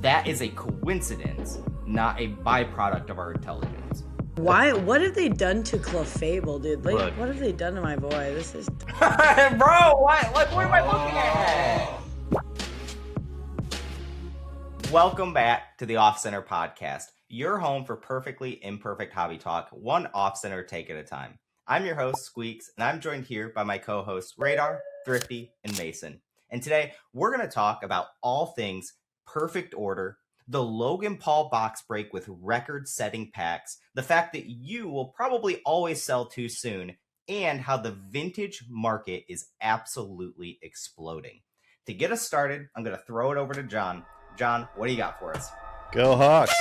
That is a coincidence, not a byproduct of our intelligence. Why? What have they done to Clefable, dude? Like, what have they done to my boy? This is... Bro, what? Like, what am I looking at? Welcome back to the Off-Center Podcast, your home for perfectly imperfect hobby talk, one off-center take at a time. I'm your host, Squeaks, and I'm joined here by my co-hosts, Radar, Thrifty, and Mason. And today, we're going to talk about all things perfect order, the Logan Paul box break with record-setting packs, the fact that you will probably always sell too soon, and how the vintage market is absolutely exploding. To get us started, I'm going to throw it over to John. John, what do you got for us? Go Hawks.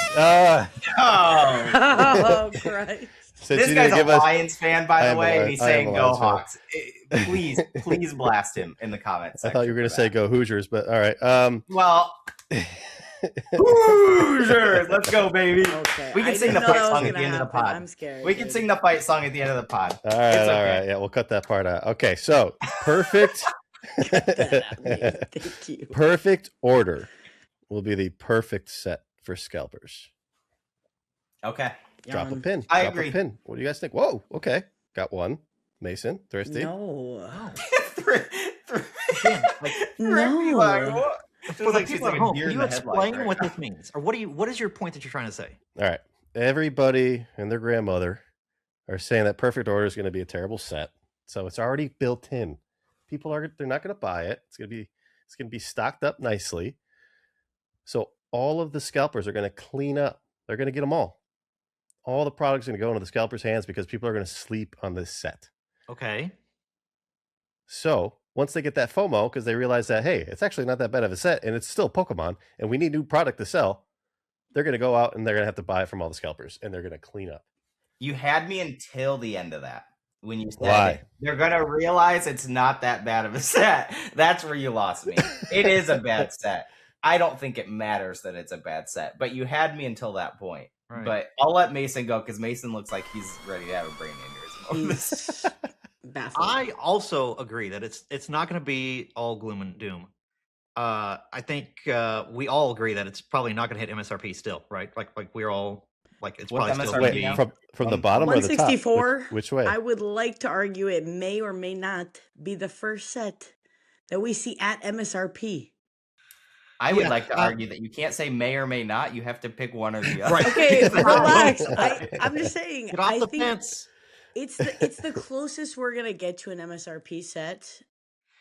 Oh, Christ. This guy's a Lions fan, by the way, and he's saying go Hawks. Please blast him in the comments section. I thought you were going to say go Hoosiers, but all right. Well, Hoosiers, let's go, baby. Okay. We can sing the fight song at the end of the pod. I'm scared. We can sing the fight song at the end of the pod. All right, all right. Yeah, we'll cut that part out. Okay, so perfect. Thank you. Perfect order will be the perfect set for Scalpers. Okay. Drop a pin. I Drop agree. A pin. What do you guys think? Whoa, okay. Got one. Mason, Thirsty. No. No. For the people at home, can you explain what this means? Or what is your point that you're trying to say? All right. Everybody and their grandmother are saying that perfect order is going to be a terrible set. So it's already built in. They're not going to buy it. It's going to be stocked up nicely. So all of the scalpers are going to clean up. They're going to get them all. All the products are going to go into the scalpers' hands because people are going to sleep on this set. Okay. So once they get that FOMO, because they realize that, hey, it's actually not that bad of a set and it's still Pokemon and we need new product to sell, they're going to go out and they're going to have to buy it from all the scalpers and they're going to clean up. You had me until the end of that. When you said they're going to realize it's not that bad of a set. That's where you lost me. It is a bad set. I don't think it matters that it's a bad set, but you had me until that point. Right. But I'll let Mason go because Mason looks like he's ready to have a brain aneurysm. He's baffled. I also agree that it's not going to be all gloom and doom. I think we all agree that it's probably not going to hit MSRP still, right? Like we're all like it's probably still going to be from the bottom or the top? 164. Which way? I would like to argue it may or may not be the first set that we see at MSRP. I would like to argue that you can't say may or may not. You have to pick one or the other. Right. Okay, relax. I'm just saying. Get off the fence. It's the closest we're gonna get to an MSRP set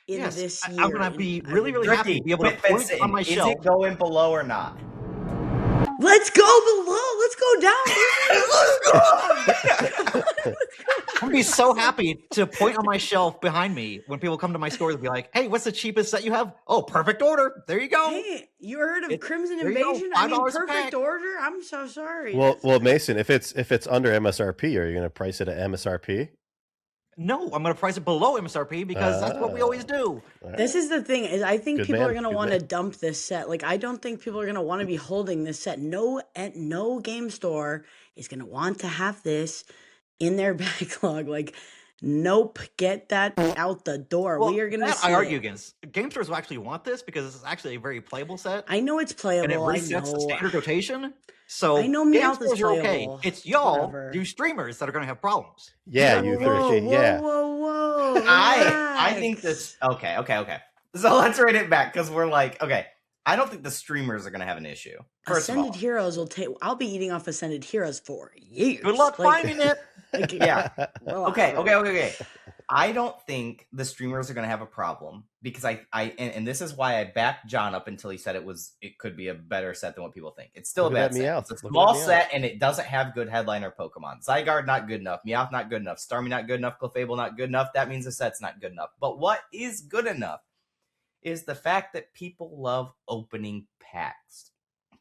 in this year. I'm gonna be really happy to be able to point on my shelf. Is it going below or not? Let's go below. Let's go down. I'm gonna be so happy to point on my shelf behind me when people come to my stores and be like, "Hey, what's the cheapest set you have?" Oh, perfect order. There you go. Hey, you heard of Crimson Invasion? I mean, perfect order. I'm so sorry. Well, Mason, if it's under MSRP, are you going to price it at MSRP? No, I'm going to price it below MSRP because that's what we always do. Right. This is the thing is I think people are going to want to dump this set. Like, I don't think people are going to want to be holding this set. No game store is going to want to have this in their backlog. Like, nope, get that out the door. Well, we are going to see I argue against. Game stores will actually want this because this is actually a very playable set. I know it's playable. And it resets the standard rotation. So I know game stores are okay. It's y'all, you streamers, that are going to have problems. Yeah, you Thirsty. Yeah. Whoa. I think this. Okay. So let's rate it back because we're like, okay. I don't think the streamers are going to have an issue. Ascended Heroes will take. I'll be eating off Ascended Heroes for years. Good luck finding it. Yeah. Okay. I don't think the streamers are going to have a problem because and this is why I backed John up until he said it could be a better set than what people think. It's still a bad set. It's a small set and it doesn't have good headliner Pokemon. Zygarde not good enough. Meowth not good enough. Starmie not good enough. Clefable not good enough. That means the set's not good enough. But what is good enough is the fact that people love opening packs.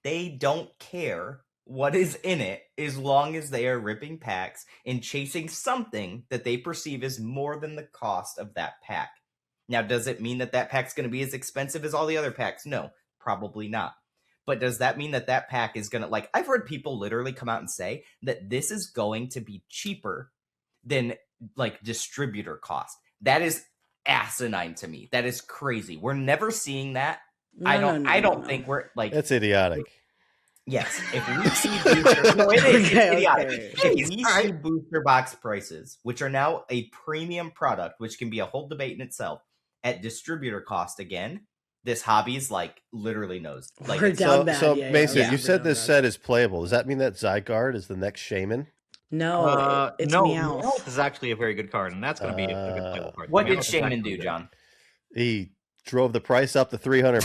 They don't care what is in it as long as they are ripping packs and chasing something that they perceive as more than the cost of that pack. Now, does it mean that pack's going to be as expensive as all the other packs? No, probably not. But does that mean that pack is going to, like, I've heard people literally come out and say that this is going to be cheaper than, like, distributor cost. That is asinine to me. That is crazy. We're never seeing that I don't think we're like that's idiotic. Yes, if we see booster, no, it is idiotic. If we see booster box prices, which are now a premium product, which can be a whole debate in itself, at distributor cost again, this hobby is like literally knows. Like we're down bad. So Mason, you said this set is playable. Does that mean that Zygarde is the next Shaman? No, it's no. Meowth. Meowth is actually a very good card, and that's going to be a good playable card. What did Shaman do, John? He drove the price up to $300.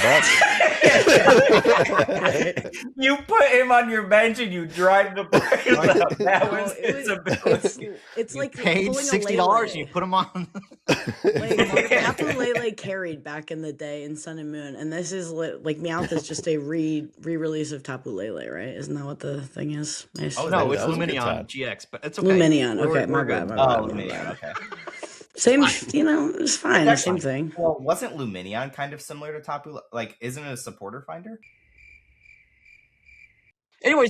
You put him on your bench and you drive the price up. That was his ability. It's like paid $60 and you put him on. Tapu Lele carried back in the day in Sun and Moon, and this is like Meowth is just a re-release of Tapu Lele, right? Isn't that what the thing is? Oh no, it's Luminion GX, but it's okay. Luminion, okay, my bad. Luminion, okay. Same, it's fine. Same thing. Well, wasn't Luminion kind of similar to Tapu? Like, isn't it a supporter finder? Anyways,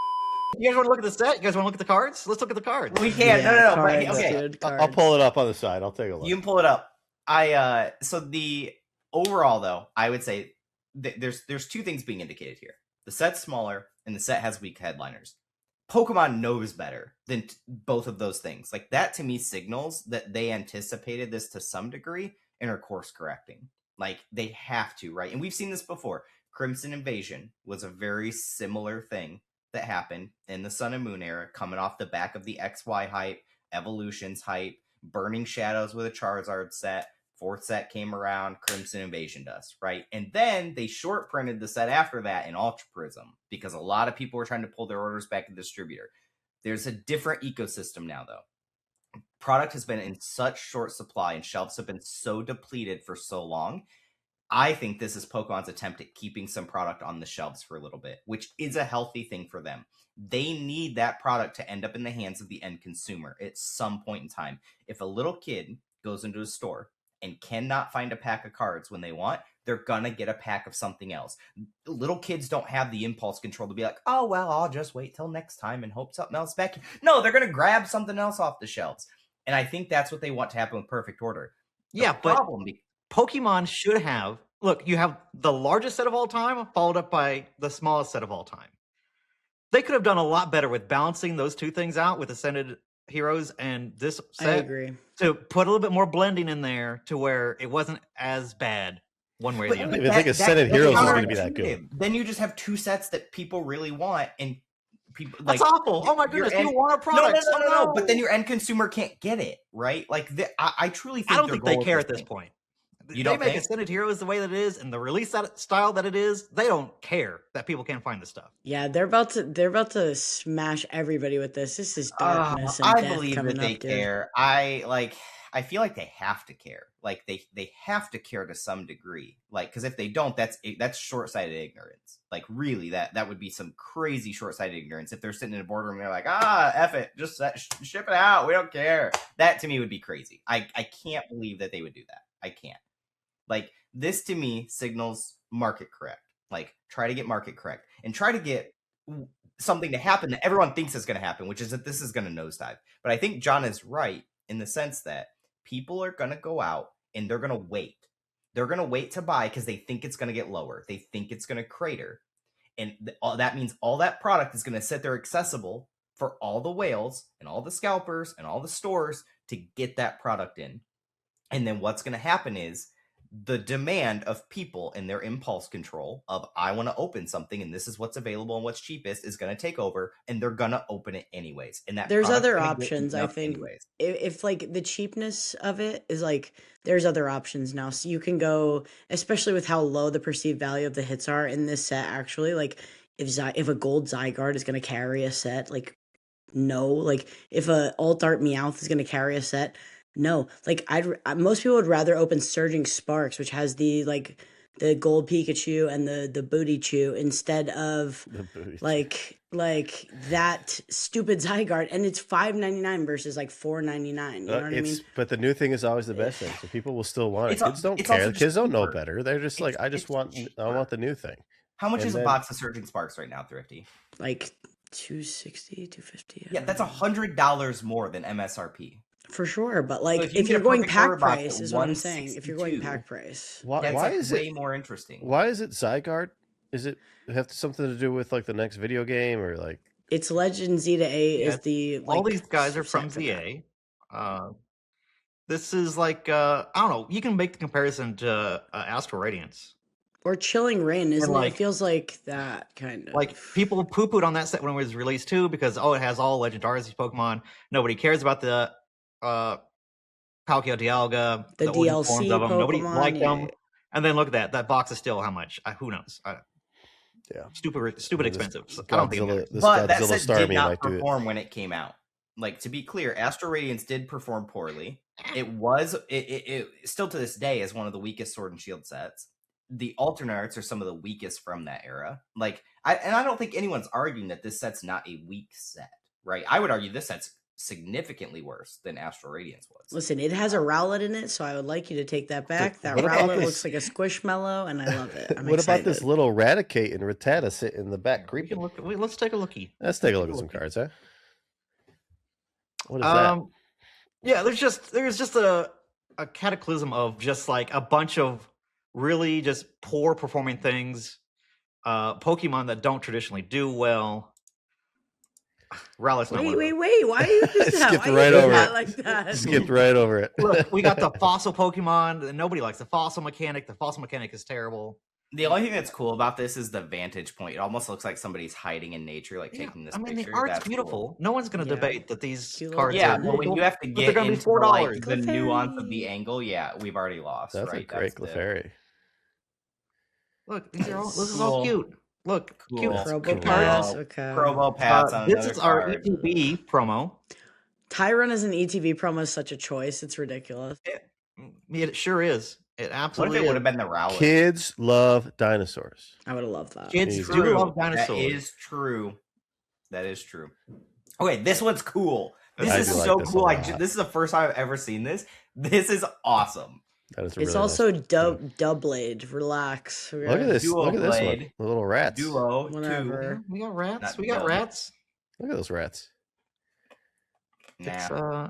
you guys want to look at the set? You guys want to look at the cards? Let's look at the cards. We can't. No. Cards, okay, dude, I'll pull it up on the side. I'll take a look. You can pull it up. So the overall though, I would say there's two things being indicated here. The set's smaller and the set has weak headliners. Pokemon knows better than both of those things. Like, that to me signals that they anticipated this to some degree and are course correcting. Like, they have to, right? And we've seen this before. Crimson Invasion was a very similar thing that happened in the Sun and Moon era, coming off the back of the XY hype, Evolutions hype, Burning Shadows with a Charizard set. Fourth set came around, Crimson Invasion does, right? And then they short printed the set after that in Ultra Prism because a lot of people were trying to pull their orders back to the distributor. There's a different ecosystem now, though. Product has been in such short supply and shelves have been so depleted for so long. I think this is Pokemon's attempt at keeping some product on the shelves for a little bit, which is a healthy thing for them. They need that product to end up in the hands of the end consumer at some point in time. If a little kid goes into a store and cannot find a pack of cards when they want, they're gonna get a pack of something else. Little kids don't have the impulse control to be like, oh, well, I'll just wait till next time and hope something else back. No, they're gonna grab something else off the shelves. And I think that's what they want to happen with Perfect Order. But Pokemon should have, look, you have the largest set of all time followed up by the smallest set of all time. They could have done a lot better with balancing those two things out with Ascended Heroes and this set. I agree. To put a little bit more blending in there to where it wasn't as bad one way or the other. I don't even think Ascended Heroes is going to be that good. Then you just have two sets that people really want, and people that's awful. Oh my goodness, you want a product? No. But then your end consumer can't get it, right? Like, I truly think I don't think they care at this point. You don't make Ascended Heroes the way that it is and the release style that it is. They don't care that people can't find the stuff. Yeah, they're about to smash everybody with this. This is darkness and I death believe coming that they up, dude. care. I feel like they have to care. Like, they have to care to some degree. Like, because if they don't, that's short-sighted ignorance. Like, really, that would be some crazy short-sighted ignorance. If they're sitting in a boardroom and they're like, F it, just ship it out. We don't care. That to me would be crazy. I can't believe that they would do that. I can't. Like, this to me signals market correct. Like, try to get market correct and try to get something to happen that everyone thinks is going to happen, which is that this is going to nosedive. But I think John is right in the sense that people are going to go out and they're going to wait. They're going to wait to buy because they think it's going to get lower. They think it's going to crater. And that means all that product is going to sit there accessible for all the whales and all the scalpers and all the stores to get that product in. And then what's going to happen is the demand of people and their impulse control of, I want to open something and this is what's available and what's cheapest, is going to take over, and they're going to open it anyways. And that there's other options, I think. Anyways. If like the cheapness of it is like, there's other options now. So you can go, especially with how low the perceived value of the hits are in this set, actually, like if a gold Zygarde is going to carry a set, like, no. Like, if a alt art Meowth is going to carry a set, no. Like, most people would rather open Surging Sparks, which has the gold Pikachu and the booty chew, instead of like that stupid Zygarde, and it's $5.99 versus like $4.99. You know what I mean? But the new thing is always the best thing, so people will still want it. Kids don't care. Kids don't know better. They're just like, I want the new thing. How much is a box of Surging Sparks right now, Thrifty? Like $260, $250. Yeah, that's $100 more than MSRP. For sure, but like if you if get you're a going perfect pack order box price at is what I'm saying. If you're going 162, pack price. Why that's why like is way it more interesting. why is it Zygarde? Is it have something to do with like the next video game or like It's Legend Z to A Yeah, is the all like these guys are from set for that. ZA. This is like I don't know. You can make the comparison to Astral Radiance. Or Chilling Rain, isn't it? like- It feels like that kind of. Like people poo-pooed on that set when it was released too, because it has all Legendaris Pokemon. Nobody cares about the Palkia Dialga, The older DLC forms of them. Nobody Pokemon, liked yeah, them. And then look at that. That box is still how much? Who knows? Yeah. Stupid This expensive. I don't think it matters. This But that Godzilla set did Starmie not might do it. perform when it came out. Like, to be clear, Astral Radiance did perform poorly. It still to this day is one of the weakest Sword and Shield sets. The alternate arts are some of the weakest from that era. Like, I don't think anyone's arguing that this set's not a weak set, right? I would argue this set's significantly worse than Astral Radiance was. Listen, it has a Rowlet in it, so I would like you to take that back. That what about Rowlet this- looks like a Squishmallow, and I love it. I'm What excited. about this little Raticate and Rattata sitting in the back We creeping? can look. Let's take a lookie. Let's take a look at some cards, huh? What is that? Yeah, there's just a cataclysm of just like a bunch of really just poor performing things. Pokemon that don't traditionally do well. Rowlet's not one of Wait! them. Why are you just Skipped why right you do over that it. like that? Skipped right over it. Look, we got the fossil Pokemon, and nobody likes the fossil mechanic. The fossil mechanic is terrible. The only thing that's cool about this is the vantage point. It almost looks like somebody's hiding in nature, like taking this the picture. art's That's beautiful. cool. No one's going to Yeah. debate that these Cute cards little Yeah, are but when you have to but get they're gonna be into $4. the nuance of Clefairy. the angle, yeah, we've already lost. That's right? a great the- Clefairy. Look, this is all Cool. cute. Look, Cool. cute. That's Probo cool. Pass, Wow. okay. Promo Pats on This another is our card. ETB promo. Tyron as an ETB promo is such a choice. It's ridiculous. It sure is. It What if absolutely it would have is. been the Rowlet? Kids love dinosaurs. I would have loved that. Kids Easy. do love dinosaurs. That is true. That is true. Okay, this one's cool. This I is do like so this a cool. lot. This is the first time I've ever seen this. This is awesome. That is a It's really also nice... Doublade. Relax. Look at this. Duo Look at this one. Blade. The little rats. Duo, Whatever. We got rats. Not We got dumb. rats. Look at those rats. two. It's, Nah.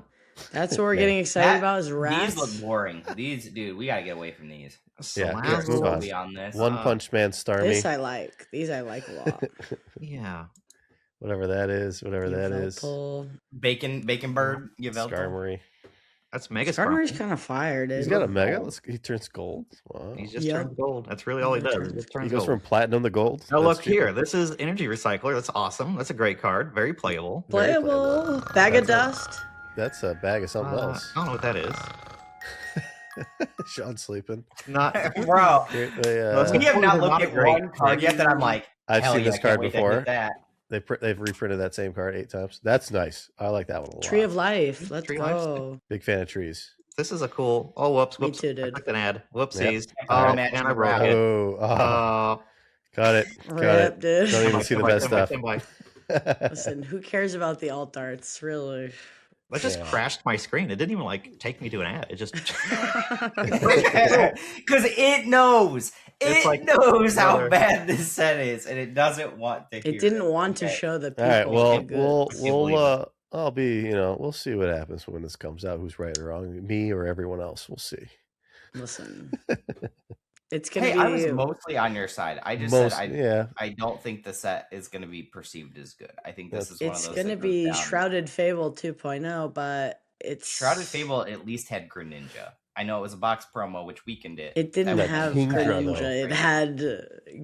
That's what we're Yeah. getting excited That- about is rats. These look boring. These, dude, we gotta get away from these. Yeah, We are let's move on. totally on this. One Punch Man Starmie. This I like. These I like a lot. yeah. Whatever that is. Whatever that is. Yveltal. Bacon Bird, Yveltal. Skarmory. That's Mega Skarmory's Skarmory. kind of fire, dude. He's got a mega. He turns gold. Wow. He's just Yep. turned gold. That's really all he does. He just He turns goes gold. from platinum to gold. Now That's look cheaper. here. This is Energy Recycler. That's awesome. That's a great card. Very playable. Very Playable. Bag of That's dust. That's a bag of something else. I don't know what that is. Sean's sleeping. Not Bro, Here, Let's we get- have not They're looked not at great. one card yet that I'm like, I've hell seen yeah, this I can't card wait to get before. that. They've reprinted that same card 8 times. That's nice. I like that one a lot. Tree of Life. Let's Tree of Life's go. Big fan of trees. This is a cool. Oh, whoops, Me whoops. too, I dude. clicked an ad. Whoopsies. Yep. Oh, Matching and I broke rabbit. it. Oh, got it. Got Rip, it. dude. Don't even see the best stuff. Listen, who cares about the alt arts, really? That just Yeah. crashed my screen. It didn't even like take me to an ad. It just Because it knows. It's It like knows how another- bad this set is, and it doesn't want to hear It didn't it. want to Okay. show the All people. right. Well, how good. can't believe I'll be. We'll see what happens when this comes out. Who's right or wrong? Me or everyone else? We'll see. Listen, it's gonna Hey, be. I was mostly on your side. I just said yeah. I don't think the set is going to be perceived as good. I think this is one of It's those. gonna that goes be down. Shrouded Fable 2.0, but it's Shrouded Fable at least had Greninja. I know it was a box promo, which weakened it. It didn't That was have Kingdra, Greninja. though. It had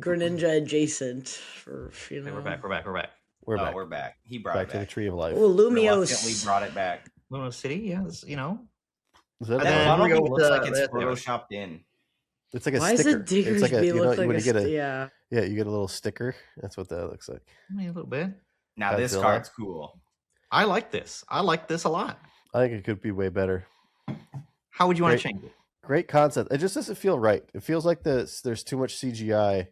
Greninja adjacent. For you know. We're back. We're back. We're back. We're Oh, back. we're back. He brought Back it to the back. tree of life. Oh, Reluctantly Lumiose. brought it back. Luna City. Yeah, this, Is that That then funnel we go thing with looks the- like it's the- photoshopped in. It's like a Why sticker. does it It's like a Diggersby look like when a you get a yeah? yeah, you get a little sticker. That's what that looks like. a little bit. Now this Godzilla. card's cool. I like this. I like this a lot. I think it could be way better. How would you want Great. to change it? Great concept. It just doesn't feel right. It feels like there's too much CGI.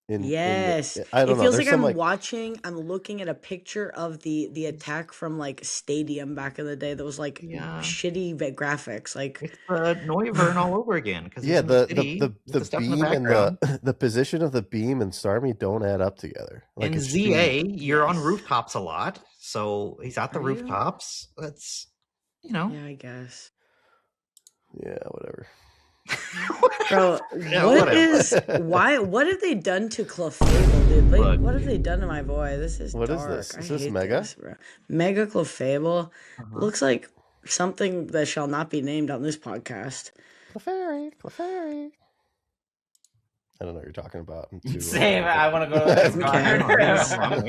Yes, I don't it know. feels There's like some, I'm watching. I'm looking at a picture of the attack from like Stadium back in the day. That was like Yeah. shitty graphics. Like It's Noivern all over again. Because yeah, the stuff in beam and background. the position of the beam and Starmie don't add up together. In it's ZA, you're on Yes. rooftops a lot, so he's at the Are you? rooftops. That's Yeah, I guess. Yeah, whatever. Bro, what have they done to Clefable, dude? Like, what have they done to my boy? This is What dark. is this? I Is this hate Mega? this, bro. Mega Clefable looks like something that shall not be named on this podcast. Clefairy. I don't know what you're talking about. Same. I want to go to the next card.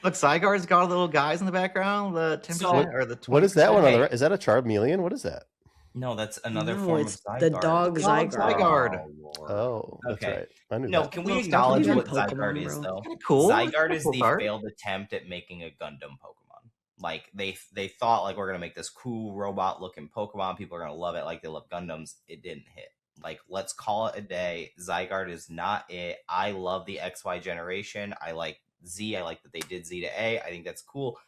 Look, Zygarde's got little guys in the background. The 10% or the 20%. What is that one on the right? Is that a Charmeleon? What is that? No, that's another form of Zygarde. The dog Zygarde. Oh, that's right. I knew no, that. can we acknowledge what Pokemon, Zygarde is, though? Cool. Zygarde is the failed attempt at making a Gundam Pokemon. Like, they thought, like, we're going to make this cool robot-looking Pokemon. People are going to love it like they love Gundams. It didn't hit. Like, let's call it a day. Zygarde is not it. I love the XY generation. I like Z. I like that they did Z to A. I think that's cool.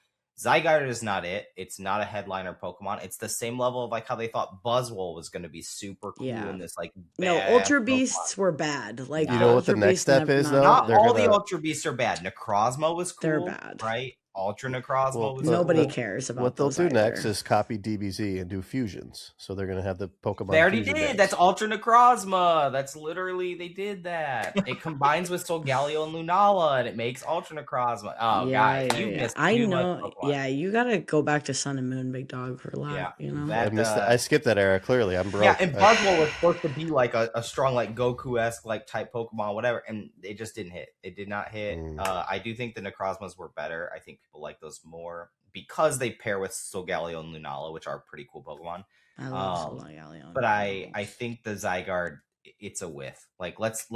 Zygarde is not it. It's not a headliner Pokemon. It's the same level of like how they thought Buzzwole was going to be super cool in this like Ultra Beasts were bad. Like, you know what the next step is though? Not all the Ultra Beasts are bad. Necrozma was cool. They're bad, right? Ultra Necrozma was nobody cares about what they'll do either. next is copy DBZ and do fusions. So they're going to have the Pokemon. They already did. Decks. That's Ultra Necrozma. That's literally they did that. It combines with Solgaleo and Lunala, and it makes Ultra Necrozma. Oh, guys, you missed. I know. Yeah, you got to go back to Sun and Moon, big dog, for a lot. Yeah, you know. I skipped that era. Clearly, I'm broke. Yeah, and Buzzwole was supposed to be like a strong like Goku-esque like type Pokemon, whatever, and it just didn't hit. It did not hit. I do think the Necrozmas were better. I think people like those more because they pair with Solgaleo and Lunala, which are pretty cool Pokemon. I love Solgaleo. But I think the Zygarde, it's a whiff. Like let's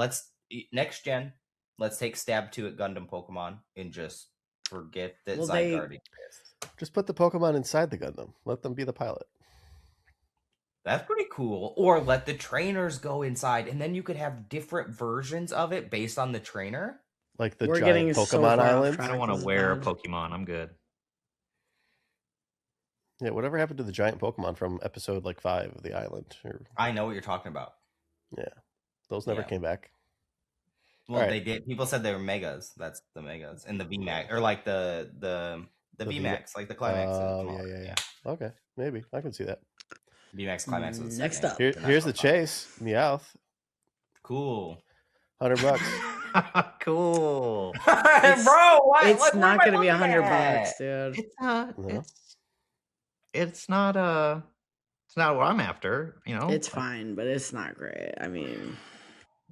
next gen, let's take stab 2 at Gundam Pokemon and just forget that Zygarde exists. Just put the Pokemon inside the Gundam. Let them be the pilot. That's pretty cool. Or let the trainers go inside, and then you could have different versions of it based on the trainer. Like the giant Pokemon Island. I don't want to wear a Pokemon. I'm good. Yeah, whatever happened to the giant Pokemon from episode 5 of the island? I know what you're talking about. Yeah, those never came back. Well, they did. People said they were megas. That's the megas and the VMAX, or like the VMAX, like the Climax. Yeah. Okay, maybe I can see that. VMAX Climax was next up. Here's the chase. Meowth. Cool. $100. Cool. Bro, what? It's not going to be $100, dude. It's not what I'm after, you know. It's fine, but it's not great. I mean,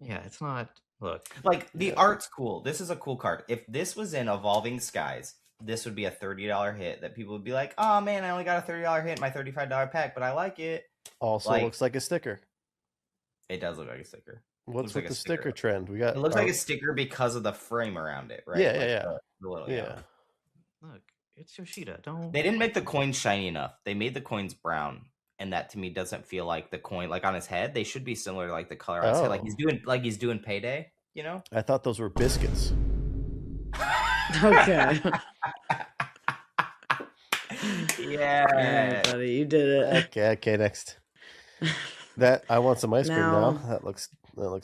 yeah, it's not. Look, like the art's cool. This is a cool card. If this was in Evolving Skies, this would be a $30 hit that people would be like, "Oh man, I only got a $30 hit in my $35 pack, but I like it." Also looks like a sticker. It does look like a sticker. What's with the sticker trend? We got. It looks like a sticker because of the frame around it, right? Yeah. The little, Look, it's Yoshida. Don't. They didn't make the coins shiny enough. They made the coins brown, and that to me doesn't feel like the coin. Like on his head, they should be similar to like the color on his head. Like he's doing Payday. You know. I thought those were biscuits. Okay. Yeah, buddy, you did it. Okay, next. That I want some ice cream now. That looks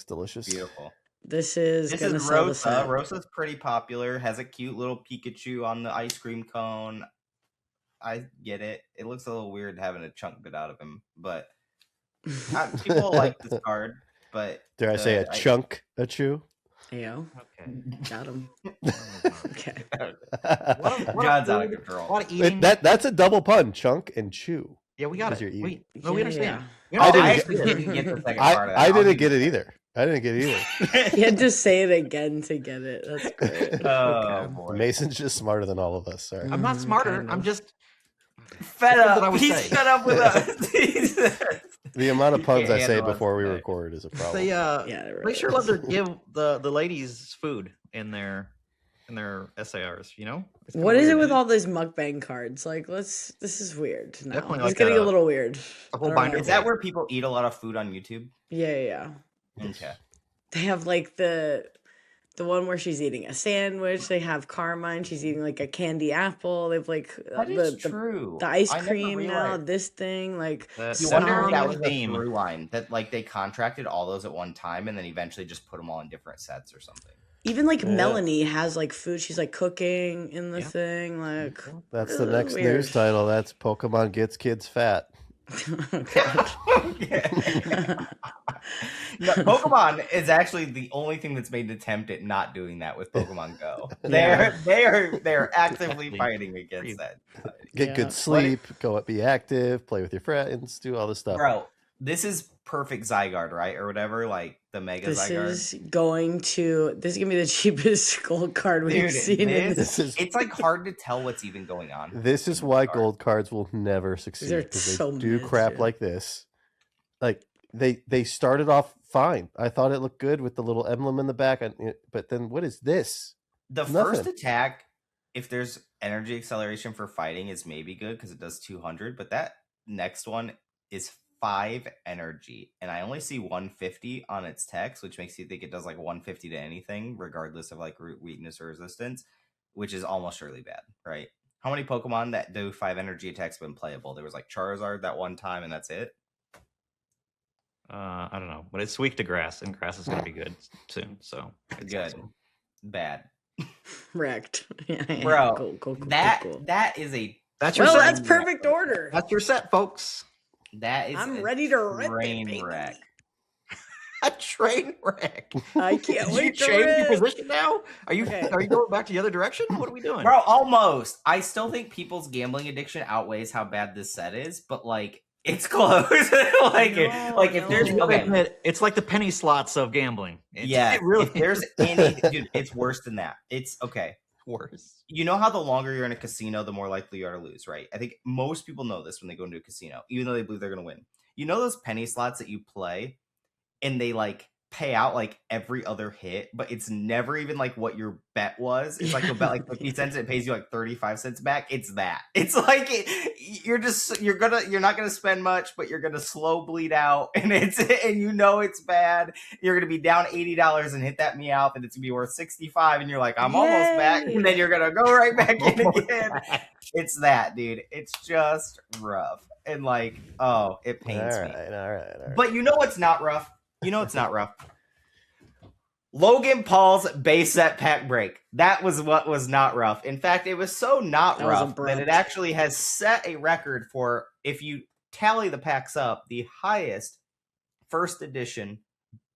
delicious. Beautiful. This is Rosa. Rosa's pretty popular. Has a cute little Pikachu on the ice cream cone. I get it. It looks a little weird having a chunk bit out of him, but people like this card. But dare I say a chunk a chew? Yo. Okay. Got him. Okay. God's out of control. That's a double pun. Chunk and chew. Yeah, we got it. We understand. I didn't get the second part of that. I didn't get it either. You had to say it again to get it. That's great. Oh, boy. Mason's just smarter than all of us. Sorry. I'm not smarter. Kind of. I'm just fed up. He's fed up with us. The amount of puns I say before we record is a problem. They sure love to give the ladies food in their SARs, you know? What is it with all these mukbang cards? Like, this is weird now. It's getting a little weird. Is that where people eat a lot of food on YouTube? Yeah. Okay. They have like the one where she's eating a sandwich. They have Carmine. She's eating like a candy apple. They've like true. The ice cream now. This thing like. You wonder if that was a through line that like they contracted all those at one time and then eventually just put them all in different sets or something. Even like Yeah. Melanie has like food. She's like cooking in the thing. Like That's the next weird. news title. That's Pokemon gets kids fat. No, Pokemon is actually the only thing that's made an attempt at not doing that with Pokemon Go. Yeah. They're actively fighting against that. Get Yeah. good sleep, go up, be active, play with your friends, do all this stuff. Bro, this is perfect Zygarde, right? Or whatever, like the Mega This Zygarde. is gonna be the cheapest gold card we've seen in this. It's like hard to tell what's even going on. This is why gold cards will never succeed. They're Because so they do mid, crap dude. like this. Like they started off fine. I thought it looked good with the little emblem in the back, but then what is this? The first attack, if there's energy acceleration for fighting, is maybe good because it does 200, but that next one is 5 energy, and I only see 150 on its text, which makes you think it does like 150 to anything, regardless of like root, weakness, or resistance, which is almost surely bad, right? How many Pokemon that do 5 energy attacks have been playable? There was like Charizard that one time, and that's it. I don't know, but it's weak to grass, and grass is going to be good soon. So good, bad, wrecked, bro. Cool. That is a that's your well, set. that's perfect order. That's your set, folks. That is I'm ready to rip train it, wreck. A train wreck. I can't Did wait you to change rip. your position now? Are you Okay. going back to the other direction? What are we doing? Bro, almost. I still think people's gambling addiction outweighs how bad this set is, but like it's close. If there's it's like the penny slots of gambling. If there's any dude, it's worse than that. It's okay. Worse. You know how the longer you're in a casino, the more likely you are to lose, right? I think most people know this when they go into a casino, even though they believe they're gonna win. You know those penny slots that you play and they like pay out like every other hit, but it's never even like what your bet was. It's like you'll bet like 50 cents and it pays you like 35 cents back. It's that. It's like you're not gonna spend much, but you're gonna slow bleed out, and you know it's bad. You're gonna be down $80 and hit that Meowth, and it's gonna be worth 65, and you're like, I'm almost back, and then you're gonna go right back in again. It's that, dude. It's just rough. And like, oh, it pains me. All right. But you know what's not rough? You know it's not rough. Logan Paul's base set pack break. That was what was not rough. In fact, it was so not rough that it actually has set a record for, if you tally the packs up, the highest first edition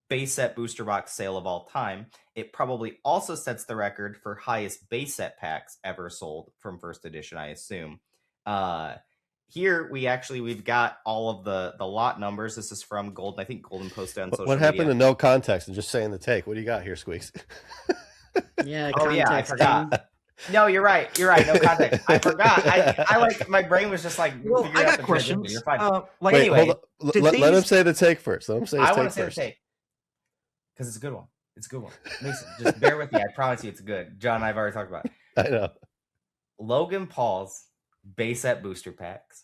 base set booster box sale of all time. It probably also sets the record for highest base set packs ever sold from first edition, I assume. Here we've got all of the lot numbers. This is from Golden. I think Golden posted on social media. What happened to no context and just saying the take? What do you got here, Squeaks? Yeah. Oh yeah, I forgot. No, you're right. No context. I forgot. I like my brain was just like. Well, I got questions. You're fine. Anyway, let him say the take first. Let him say his take first. I want to say the take because it's a good one. It's a good one. Listen, just bear with me. I promise you, it's good. John and I've already talked about it. I know. Logan Paul's base set booster packs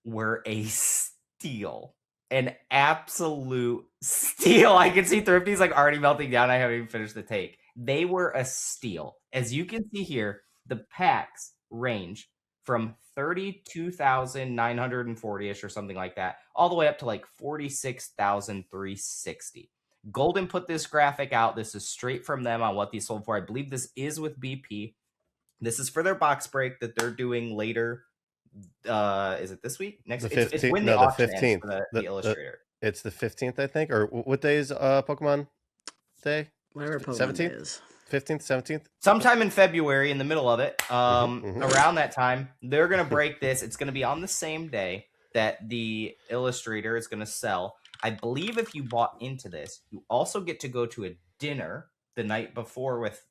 were a steal, an absolute steal. I can see Thrifty's like already melting down. I haven't even finished the take. They were a steal. As you can see here, the packs range from 32,940-ish or something like that, all the way up to like 46,360. Golden put this graphic out. This is straight from them on what these sold for. I believe this is with BP. This is for their box break that they're doing later. Is it this week? Next? It's when the auction ends for the Illustrator. It's the 15th, I think. Or what day is Pokemon Day? Whatever Pokemon Day is. 15th, 17th? Sometime in February, in the middle of it. Around that time, they're going to break this. It's going to be on the same day that the Illustrator is going to sell. I believe if you bought into this, you also get to go to a dinner the night before with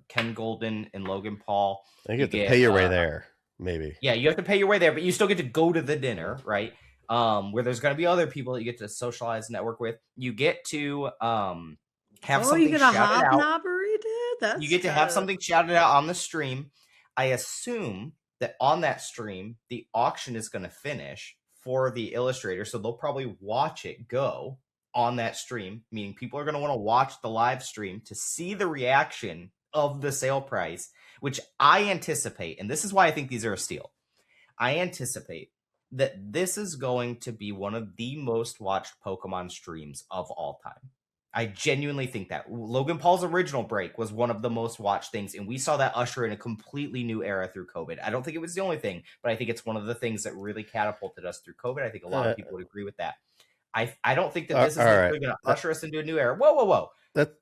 Ken Golden and Logan Paul. You get to pay your way there, maybe. Yeah, you have to pay your way there, but you still get to go to the dinner, right? Where there's going to be other people that you get to socialize, network with. You get to have something you get a hobnobbery, dude? You get to have something shouted out on the stream. I assume that on that stream, the auction is going to finish for the Illustrator, so they'll probably watch it go on that stream, meaning people are going to want to watch the live stream to see the reaction of the sale price, which I anticipate, and this is why I think these are a steal. I anticipate that this is going to be one of the most watched Pokemon streams of all time. I genuinely think that. Logan Paul's original break was one of the most watched things, and we saw that usher in a completely new era through COVID. I don't think it was the only thing, but I think it's one of the things that really catapulted us through COVID. I think a lot of people would agree with that. I don't think that this is necessarily going to usher us into a new era. Whoa. But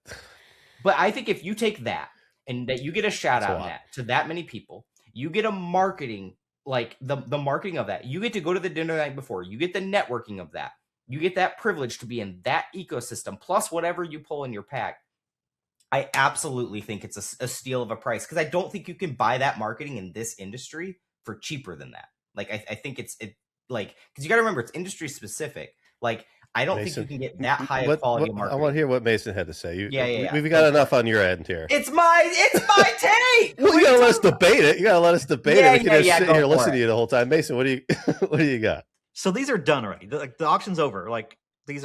I think if you take that and that you get a shout out on that to that many people, you get a marketing, like the marketing of that. You get to go to the dinner the night before. You get the networking of that. You get that privilege to be in that ecosystem, plus whatever you pull in your pack. I absolutely think it's a steal of a price, because I don't think you can buy that marketing in this industry for cheaper than that. Like, I think it's like, because you got to remember, it's industry specific. Like, I don't think you can get that high of quality marketing. I want to hear what Mason had to say. Yeah. We've got enough on your end here. It's my take. Well, you got to let us debate it. We can just sit here listening to you the whole time. Mason, what do you got? So these are done already. The auction's over. Like, this is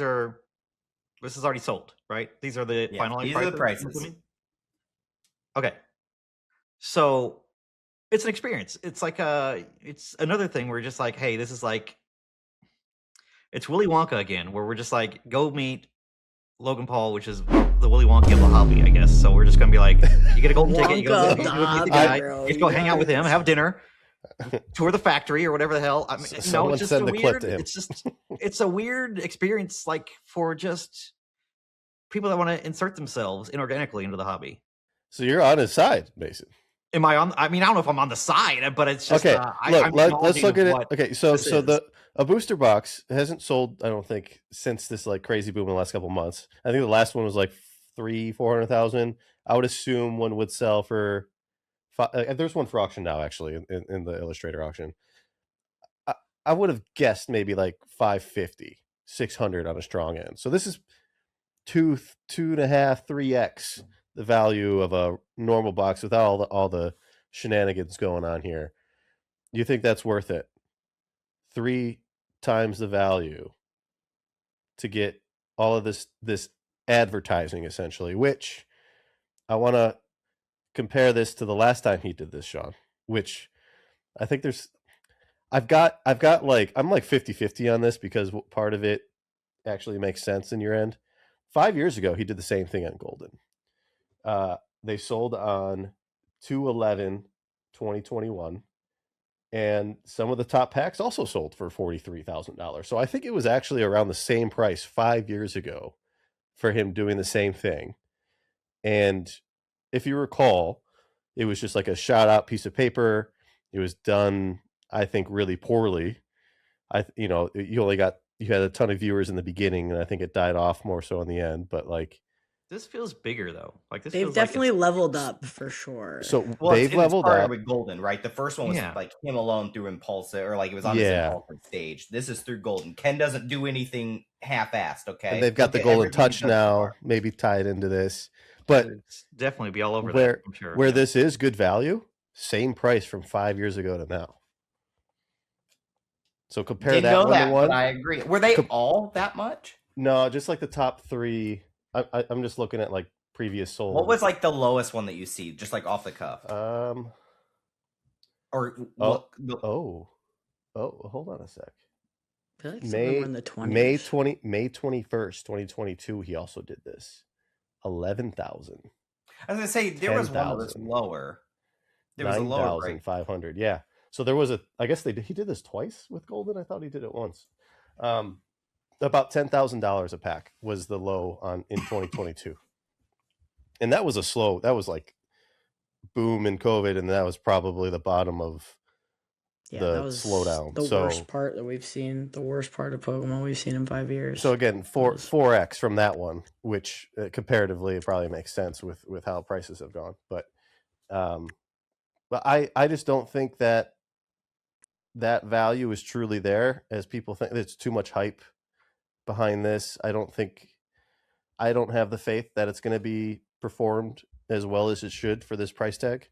already sold, right? These are the finalized these are the prices. Okay. So it's an experience. It's like it's another thing where you're just like, hey, this is like, it's Willy Wonka again, where we're just like, go meet Logan Paul, which is the Willy Wonka of the hobby, I guess. So we're just gonna be like, you get a golden ticket, you go meet the guy, you go hang out with him, have dinner, tour the factory or whatever the hell. I mean, it's just a weird. It's a weird experience, like, for just people that want to insert themselves inorganically into the hobby. So you're on his side, Mason. Am I on? I mean, I don't know if I'm on the side, but it's just okay. Let's look at it. Okay, so a booster box hasn't sold, I don't think, since this like crazy boom in the last couple of months. I think the last one was like 400,000. I would assume one would sell for. There's one for auction now, actually, in the Illustrator auction. I would have guessed maybe like 550, 600 on a strong end. So this is 2.5, 3x the value of a normal box without all the shenanigans going on here. Do you think that's worth it? 3 times the value to get all of this advertising, essentially, which I want to compare this to the last time he did this, Sean, which I think I've got like, I'm like 50-50 on this, because part of it actually makes sense in your end. 5 years ago, he did the same thing on Golden. They sold on 2/11/2021, and some of the top packs also sold for $43,000. So I think it was actually around the same price 5 years ago for him doing the same thing. And if you recall, it was just like a shout out piece of paper. It was done, I think, really poorly. You had a ton of viewers in the beginning, and I think it died off more so in the end. But like, this feels bigger though. Like, this they've feels definitely like leveled up for sure. So they've leveled up with Golden, right? The first one was like him alone through Impulsive, or like it was on his Impulsive stage. This is through Golden. Ken doesn't do anything half-assed. Okay, and they've got the Golden Touch now, maybe tied into this, but it's definitely be all over where I'm sure. Where this is good value, same price from 5 years ago to now. So compare that one to one. I agree. Were they all that much? No, just like the top 3. I'm just looking at like previous sold. What was like the lowest one that you see, just like off the cuff? Hold on a sec. I feel like May 21st, 2022. He also did this. 11,000. I was gonna say there 10, was one that was lower. There was 9,500. Yeah. So there was I guess he did this twice with Golden. I thought he did it once. About $10,000 a pack was the low in 2022. And that was that was like boom in COVID. And that was probably the bottom of the slowdown. The worst part that we've seen, the worst part of Pokemon we've seen in 5 years. So again, 4x from that one, which comparatively probably makes sense with how prices have gone. But I just don't think that value is truly there, as people think. There's too much hype behind this. I don't have the faith that it's going to be performed as well as it should for this price tag.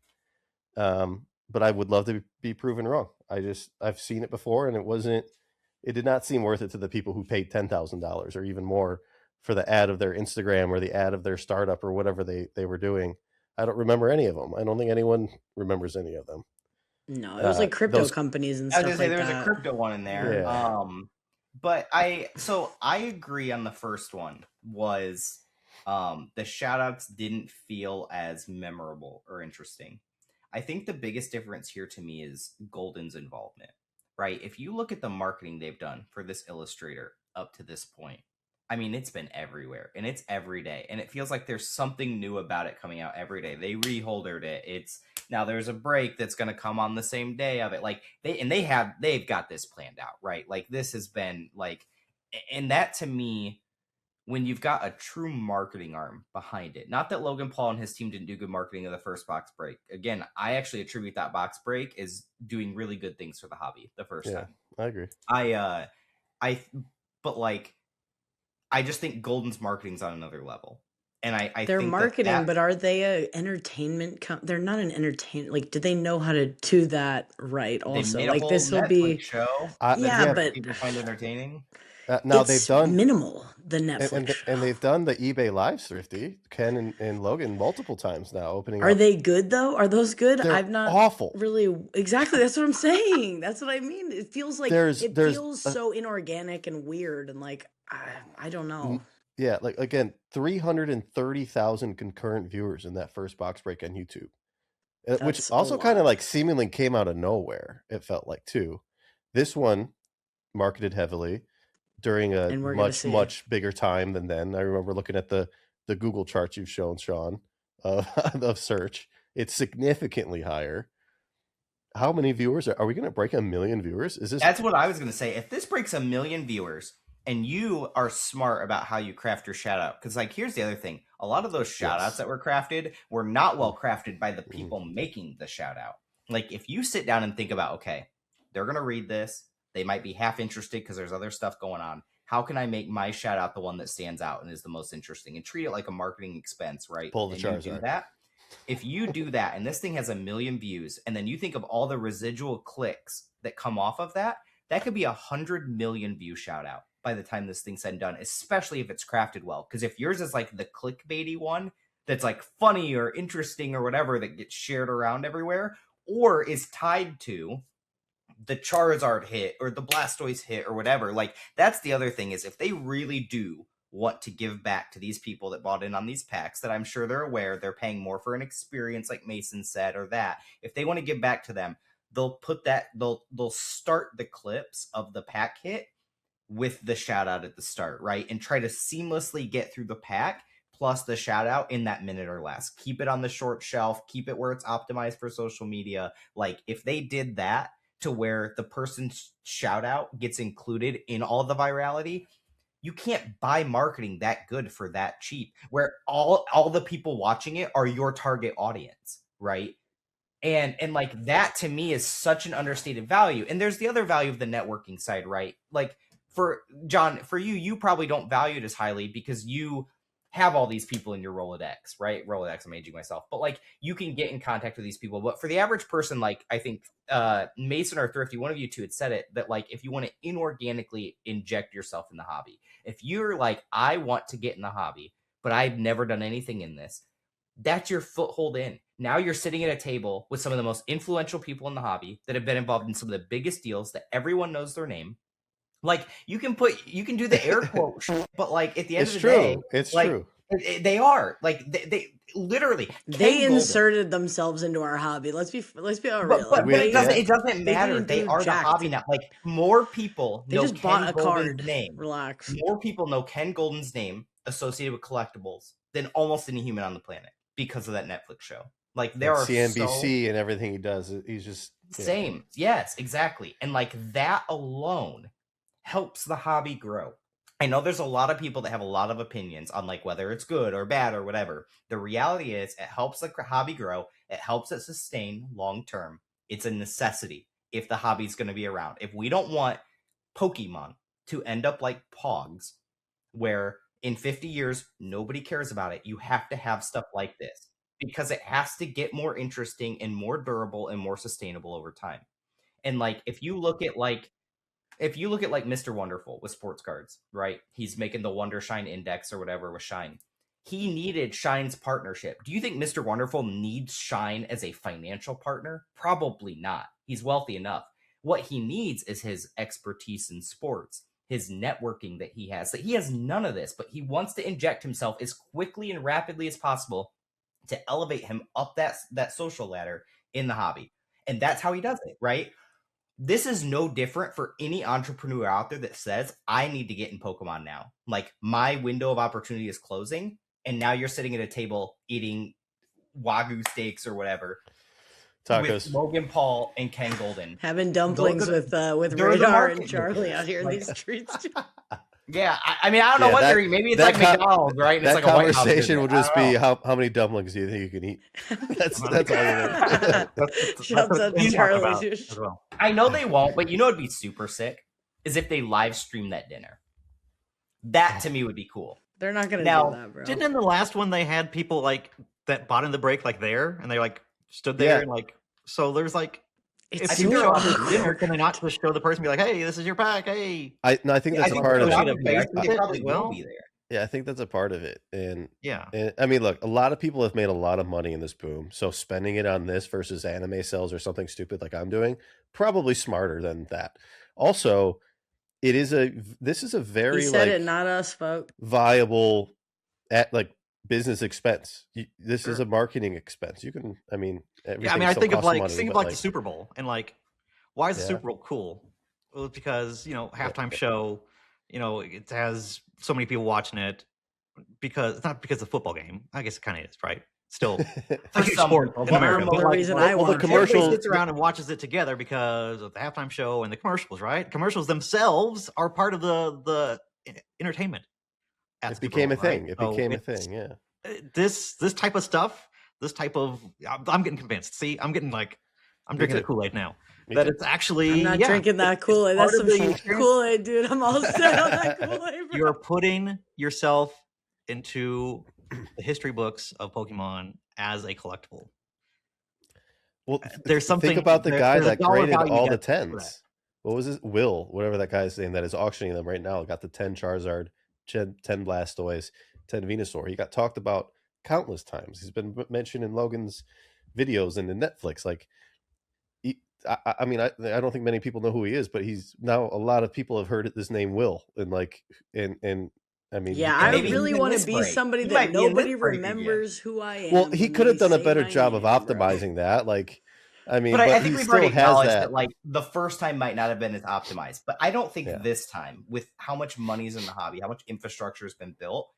But I would love to be proven wrong. I've seen it before, and it did not seem worth it to the people who paid $10,000 or even more for the ad of their Instagram or the ad of their startup or whatever they were doing. I don't remember any of them. I don't think anyone remembers any of them. No, it was like crypto companies and stuff like that. There was a crypto one in there. Yeah. But I agree on the first one was The shoutouts didn't feel as memorable or interesting. I think the biggest difference here to me is Golden's involvement, right? If you look at the marketing they've done for this illustrator up to this point, I mean, it's been everywhere and it's every day. And it feels like there's something new about it coming out every day. They reholdered it. It's now there's a break that's going to come on the same day of it. Like they've got this planned out, right? Like this has been like, and that to me, when you've got a true marketing arm behind it, not that Logan Paul and his team didn't do good marketing of the first box break. Again, I actually attribute that box break is doing really good things for the hobby the first time. I agree. But like, I just think Golden's marketing's on another level. And I they're think marketing, but are they a entertainment? They're not an entertainment. Like, do they know how to do that right? Also, they made like a whole this will Netflix be show. Yeah, but people find entertaining. Now it's they've done minimal. The Netflix and they've done the eBay Live Thrifty, Ken and Logan multiple times now. Opening. Are up. they good though? Are those good? They're I've not awful. Really, exactly. That's what I'm saying. That's what I mean. It feels like There's feels so inorganic and weird, and like I don't know. Yeah, like again, 330,000 concurrent viewers in that first box break on YouTube, which also kind of like seemingly came out of nowhere. It felt like too. This one marketed heavily during a much bigger time than then. I remember looking at the Google charts you've shown, Sean, of search. It's significantly higher. How many viewers are we going to break 1 million viewers? That's what I was going to say. If this breaks 1 million viewers and you are smart about how you craft your shout out, because like here's the other thing, a lot of those shout outs that were crafted were not well crafted by the people making the shout out. Like if you sit down and think about, okay, they're going to read this, they might be half interested because there's other stuff going on. How can I make my shout out the one that stands out and is the most interesting, and treat it like a marketing expense, right? Pull the Charizard. Do that. If you do that and this thing has 1 million views, and then you think of all the residual clicks that come off of that, that could be 100 million view shout out by the time this thing's said and done, especially if it's crafted well. Because if yours is like the clickbaity one that's like funny or interesting or whatever that gets shared around everywhere, or is tied to the Charizard hit or the Blastoise hit or whatever, like that's the other thing is if they really do want to give back to these people that bought in on these packs, that I'm sure they're aware they're paying more for an experience like Mason said, or that if they want to give back to them, they'll put that they'll start the clips of the pack hit with the shout out at the start, right? And try to seamlessly get through the pack plus the shout out in that minute or less. Keep it on the short shelf, keep it where it's optimized for social media. Like if they did that to where the person's shout out gets included in all the virality, you can't buy marketing that good for that cheap, where all the people watching it are your target audience, right? And like that to me is such an understated value. And there's the other value of the networking side, right? Like for John, for you probably don't value it as highly because you have all these people in your Rolodex, right? Rolodex, I'm aging myself, but like you can get in contact with these people. But for the average person, like I think Mason or Thrifty, one of you two had said it, that like if you want to inorganically inject yourself in the hobby, if you're like, I want to get in the hobby, but I've never done anything in this, that's your foothold in. Now you're sitting at a table with some of the most influential people in the hobby that have been involved in some of the biggest deals that everyone knows their name. Like you can do the air quote, but like at the end of the day, it's like, true. They are like they literally they inserted themselves into our hobby. Let's be real. But it doesn't matter. They are the hobby now. Like more people know just Ken bought a Golden's card. name. Relax. More people know Ken Golden's name associated with collectibles than almost any human on the planet because of that Netflix show. Like there are CNBC and everything he does. He's just same. Yes, exactly. And like that alone helps the hobby grow. I know there's a lot of people that have a lot of opinions on like whether it's good or bad or whatever. The reality is it helps the hobby grow. It helps it sustain long term. It's a necessity if the hobby's going to be around. If we don't want Pokemon to end up like Pogs, where in 50 years nobody cares about it, you have to have stuff like this because it has to get more interesting and more durable and more sustainable over time. And like if you look at like Mr. Wonderful with sports cards, right? He's making the Wonder Shine Index or whatever with Shine. He needed Shine's partnership. Do you think Mr. Wonderful needs Shine as a financial partner? Probably not. He's wealthy enough. What he needs is his expertise in sports. his networking that he has. That he has none of this, but he wants to inject himself as quickly and rapidly as possible to elevate him up that social ladder in the hobby. And that's how he does it, right? This is no different for any entrepreneur out there that says, I need to get in Pokemon now. Like, my window of opportunity is closing, and now you're sitting at a table eating Wagyu steaks or whatever. Tacos. With Logan Paul and Ken Golden. Having dumplings with Radar and Charlie out here in these streets. Yeah, I mean, I don't know what they're eating. Maybe it's like McDonald's, right? And that it's like conversation a will just be how many dumplings do you think you can eat? That's all it is. Shouts out to Charlie. Well. I know they won't, but you know it'd be super sick is if they live stream that dinner. That to me would be cool. They're not gonna do that, bro. Didn't in the last one they had people like that bought in the break like there, and they like stood there and like so there's like. If you show up at dinner, can they not just show the person be like, "Hey, this is your pack"? Hey, I think that's a part of it. Yeah, I think that's a part of it, and yeah, and I mean, look, a lot of people have made a lot of money in this boom, so spending it on this versus anime sales or something stupid like I'm doing, probably smarter than that. Also, this is a very not us, folks. Viable business expense. This is a marketing expense. You can, I mean, I think of like the Super Bowl and like, why is the Super Bowl cool? Well, it's because halftime show, it has so many people watching it because it's not because of the football game. I guess it kind of is, right? Still, a huge sport in America. The reason I watch the commercials sits around and watches it together because of the halftime show and the commercials, right? Commercials themselves are part of the entertainment. It became a thing. It became a thing. Yeah. This type of stuff. I'm getting convinced. See, I'm drinking the Kool-Aid now. That it's actually. I'm not drinking that Kool-Aid. That's some Kool-Aid, dude. I'm all set on that Kool-Aid. You're putting yourself into the history books of Pokemon as a collectible. Well, there's something. Think about the guy that graded all the 10s. What was his Will? Whatever that guy's name that is auctioning them right now. Got the 10 Charizard, 10 Blastoise, 10 Venusaur. He got talked about countless times. He's been mentioned in Logan's videos and in Netflix. Like, I mean, I don't think many people know who he is, but he's now a lot of people have heard this name Will and I mean, yeah, I really want to be somebody that nobody remembers who I am. Well, he could have done a better job of optimizing that. Like, I mean, but I think we've already acknowledged that like the first time might not have been as optimized, but I don't think this time, with how much money's in the hobby, how much infrastructure has been built,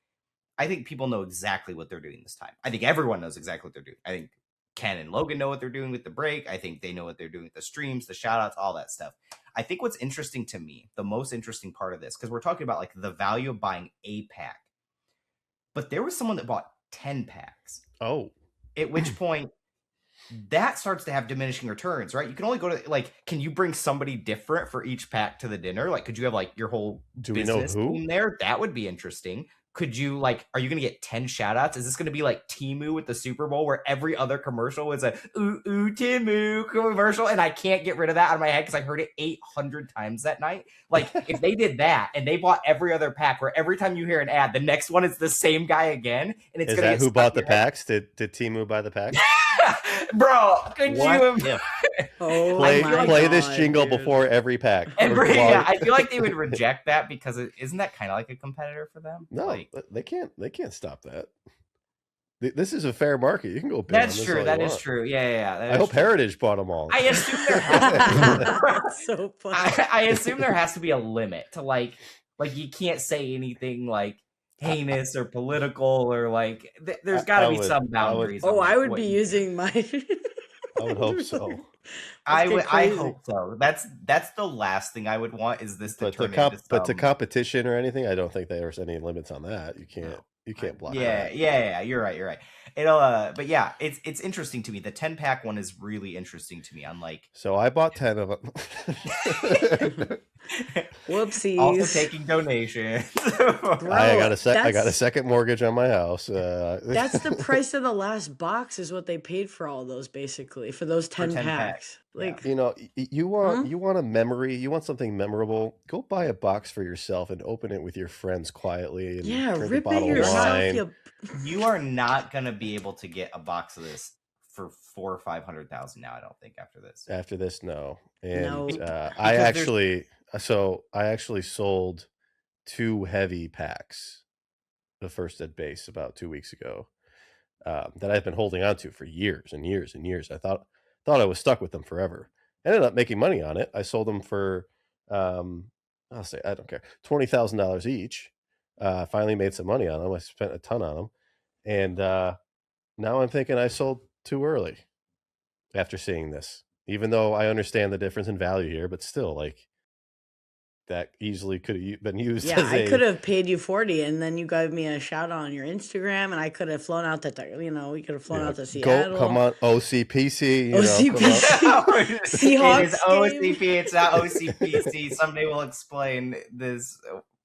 I think people know exactly what they're doing this time. I think everyone knows exactly what they're doing. I think Ken and Logan know what they're doing with the break. I think they know what they're doing with the streams, the shout outs, all that stuff. I think what's interesting to me, the most interesting part of this, because we're talking about like the value of buying a pack, but there was someone that bought 10 packs. Oh. At which point that starts to have diminishing returns, right? You can only go to can you bring somebody different for each pack to the dinner? Like, could you have like your whole business team there? That would be interesting. Could you are you going to get 10 shout outs? Is this going to be like Temu with the Super Bowl where every other commercial is a ooh Temu commercial and I can't get rid of that out of my head because I heard it 800 times that night? Like, if they did that and they bought every other pack where every time you hear an ad, the next one is the same guy again. And it's is that who bought the packs? Did Temu buy the packs? Bro, could you have... play this jingle before every pack. I feel like they would reject that because isn't that kind of like a competitor for them? No, they can't stop that. This is a fair market. You can go bid That's on this true. all That you is want. true. Yeah. I hope Heritage bought them all. I assume there has so funny. I assume there has to be a limit to like you can't say anything like heinous or political or like there's got to be some boundaries. I would be using my. I would hope so. I hope so. That's the last thing I would want is this to turn into but to competition or anything, I don't think there's any limits on that. You can't block that. Yeah. You're right. It'll but yeah, it's interesting to me. The 10 pack one is really interesting to me. So I bought 10 of them. Whoopsies. Also taking donations. Bro, I got a second mortgage on my house. That's the price of the last box is what they paid for all those, basically, for those 10 packs. Like, you want a memory, you want something memorable, go buy a box for yourself and open it with your friends quietly and drink rip a bottle it yourself. of wine. You are not gonna be able to get a box of this for 400,000 or 500,000 now. I don't think after this. After this, no. And No. I actually sold 2 heavy packs of First Ed Base about 2 weeks ago that I've been holding on to for years and years and years. I thought I was stuck with them forever. I ended up making money on it. I sold them for I'll say, I don't care, $20,000 each. Finally made some money on them. I spent a ton on them, and now I'm thinking I sold too early after seeing this. Even though I understand the difference in value here, but still, like, that easily could have been used. Yeah, I could have paid you 40, and then you gave me a shout out on your Instagram, and I could have flown out to, we could have flown out to Seattle. Come on, OCPC. OCPC. Seahawks. It is OCP. It's not OCPC. Someday we'll explain this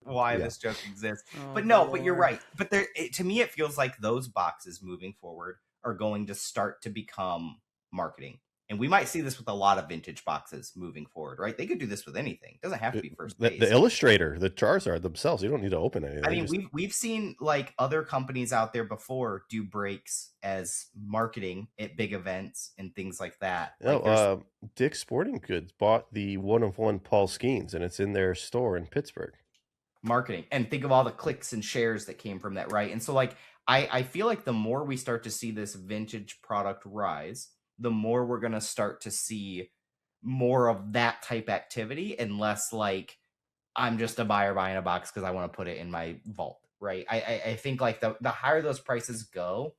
why this joke exists. But you're right. But to me, it feels like those boxes moving forward are going to start to become marketing. And we might see this with a lot of vintage boxes moving forward, right? They could do this with anything. It doesn't have to be First Base. The Illustrator, the Charizard themselves, you don't need to open anything. I mean, we've seen like other companies out there before do breaks as marketing at big events and things like that. Dick's Sporting Goods bought the 1-of-1 Paul Skeens, and it's in their store in Pittsburgh. Marketing. And think of all the clicks and shares that came from that, right? And so like I feel like the more we start to see this vintage product rise, the more we're going to start to see more of that type activity and less like I'm just a buyer buying a box because I want to put it in my vault, right? I think like the higher those prices go,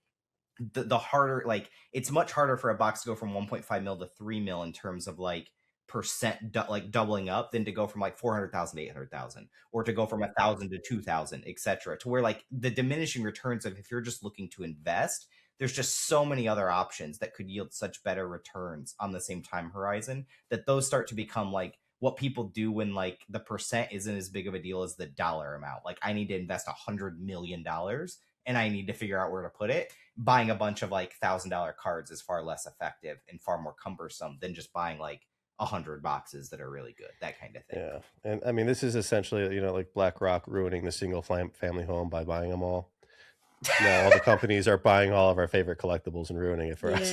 the harder, like it's much harder for a box to go from 1.5 mil to 3 mil in terms of like percent like doubling up than to go from like 400,000 to 800,000 or to go from 1,000 to 2,000, etc. To where like the diminishing returns of if you're just looking to invest, there's just so many other options that could yield such better returns on the same time horizon that those start to become like what people do when like the percent isn't as big of a deal as the dollar amount. Like I need to invest $100 million and I need to figure out where to put it. Buying a bunch of like $1,000 cards is far less effective and far more cumbersome than just buying like 100 boxes that are really good, that kind of thing. Yeah. And I mean, this is essentially, like BlackRock ruining the single family home by buying them all. Now all the companies are buying all of our favorite collectibles and ruining it for us.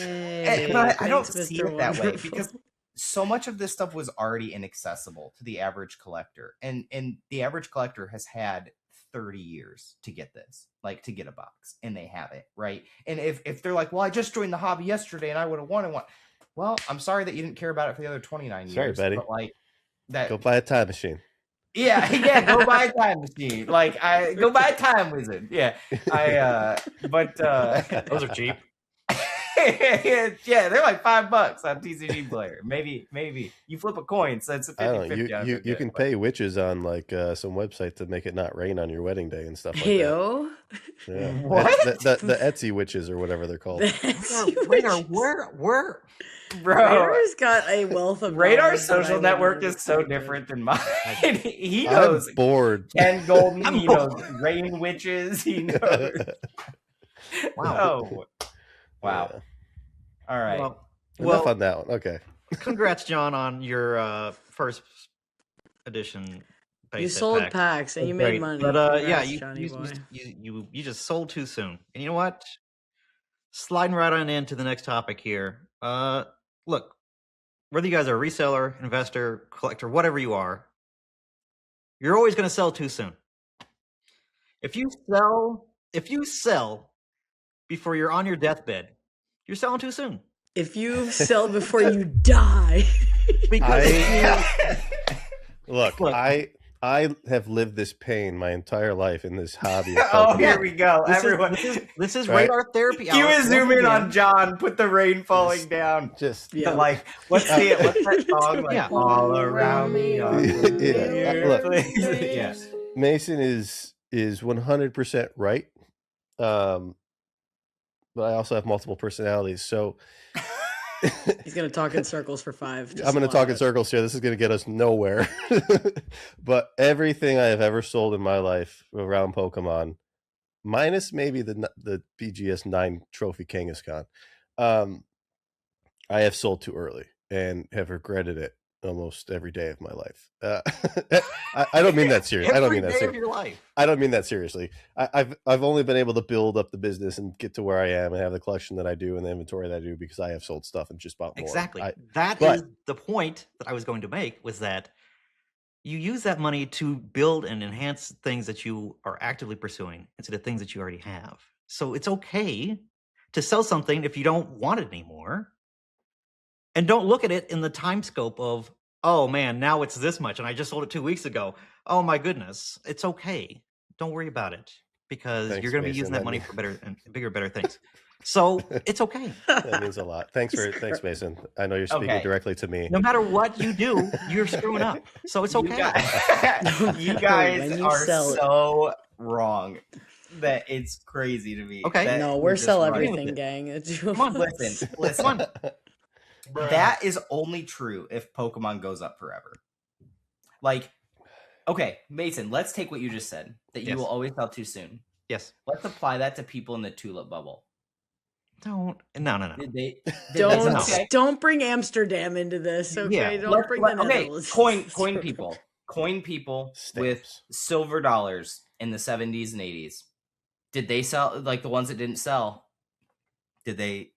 But I don't see it that way because so much of this stuff was already inaccessible to the average collector. And the average collector has had 30 years to get this, like to get a box, and they have it, right? And if they're like, well, I just joined the hobby yesterday and I would have wanted one. Well, I'm sorry that you didn't care about it for the other 29 years. Sorry, buddy. But like that, go buy a time machine. Yeah, go buy a time machine. Like go buy a time wizard. Yeah. But those are cheap. Yeah, they're like $5 on TCG Player. Maybe you flip a coin, so it's a 50-50. You can pay witches on like some website to make it not rain on your wedding day and stuff like that. Yeah. What? The Etsy witches or whatever they're called. Radar, where? Bro, Radar's got a wealth of Radar's social network is so different than mine. He knows. I'm bored. Ken Golden. He knows rain witches. He knows. Wow. Oh. Wow. Yeah. All right. Enough on that one. Okay. Congrats, John, on your first edition. You sold packs and you made money. But congrats, you just sold too soon. And you know what? Sliding right on into the next topic here. Look, whether you guys are a reseller, investor, collector, whatever you are, you're always going to sell too soon. If you sell before you're on your deathbed, you're selling too soon. If you sell before you die. Look, I have lived this pain my entire life in this hobby. Here we go. Everyone. This is radar therapy. You would zoom in on John, put the rain falling down. Just like, what's that song? Like, all around me. Yeah. Mason is 100% right. But I also have multiple personalities. So he's going to talk in circles for 5. I'm going to talk in circles here. This is going to get us nowhere. But everything I have ever sold in my life around Pokemon, minus maybe the BGS 9 Trophy Kangaskhan, I have sold too early and have regretted it almost every day of my life. I don't mean that seriously. I don't mean that seriously. Every day of your life. I don't mean that seriously. I've only been able to build up the business and get to where I am and have the collection that I do and the inventory that I do because I have sold stuff and just bought more. Exactly. That is the point that I was going to make, was that you use that money to build and enhance things that you are actively pursuing instead of things that you already have. So it's okay to sell something if you don't want it anymore. And don't look at it in the time scope of, oh man, now it's this much and I just sold it 2 weeks ago. Oh my goodness. It's okay. Don't worry about it, because you're going to be using that money for better and bigger, better things. So it's okay. That means a lot. Thanks, Mason. I know you're speaking directly to me. No matter what you do, you're screwing up. So it's okay. You guys are so wrong that it's crazy to me. Okay. No, we're sell everything, gang. Come on, listen. Come on. That is only true if Pokemon goes up forever. Like, okay, Mason, let's take what you just said, that you will always sell too soon. Yes. Let's apply that to people in the tulip bubble. No. Don't bring Amsterdam into this, okay? Yeah. Don't bring the Netherlands. Coin people Stamps. with silver dollars in the 70s and 80s. Did they sell, like the ones that didn't sell? Did they?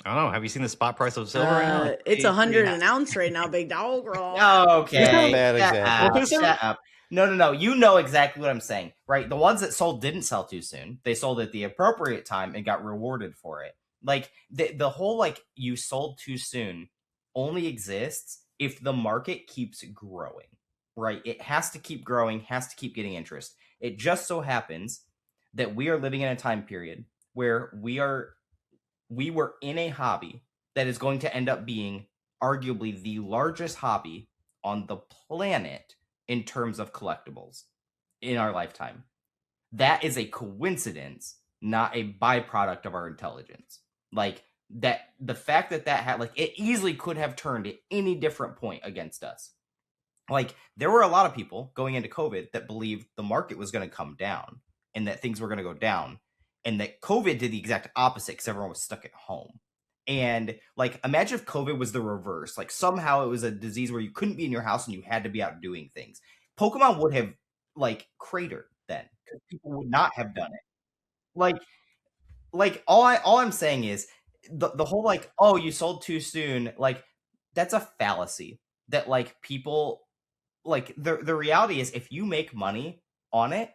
I don't know. Have you seen the spot price of silver right now? It's 100 an ounce right now, big dog. Okay. Bad example. Shut up. No. You know exactly what I'm saying, right? The ones that sold didn't sell too soon. They sold at the appropriate time and got rewarded for it. Like the whole, like, you sold too soon only exists if the market keeps growing, right? It has to keep growing, has to keep getting interest. It just so happens that we are living in a time period where we were in a hobby that is going to end up being arguably the largest hobby on the planet in terms of collectibles in our lifetime. That is a coincidence, not a byproduct of our intelligence. Like, that, the fact that had, like, it easily could have turned at any different point against us. Like, there were a lot of people going into COVID that believed the market was going to come down and that things were going to go down, and that COVID did the exact opposite because everyone was stuck at home. And, like, imagine if COVID was the reverse. Like, somehow it was a disease where you couldn't be in your house and you had to be out doing things. Pokemon would have, like, cratered then, because people would not have done it. Like all I'm saying is the whole, like, oh, you sold too soon, like, that's a fallacy. That, like, people, like, the reality is, if you make money on it,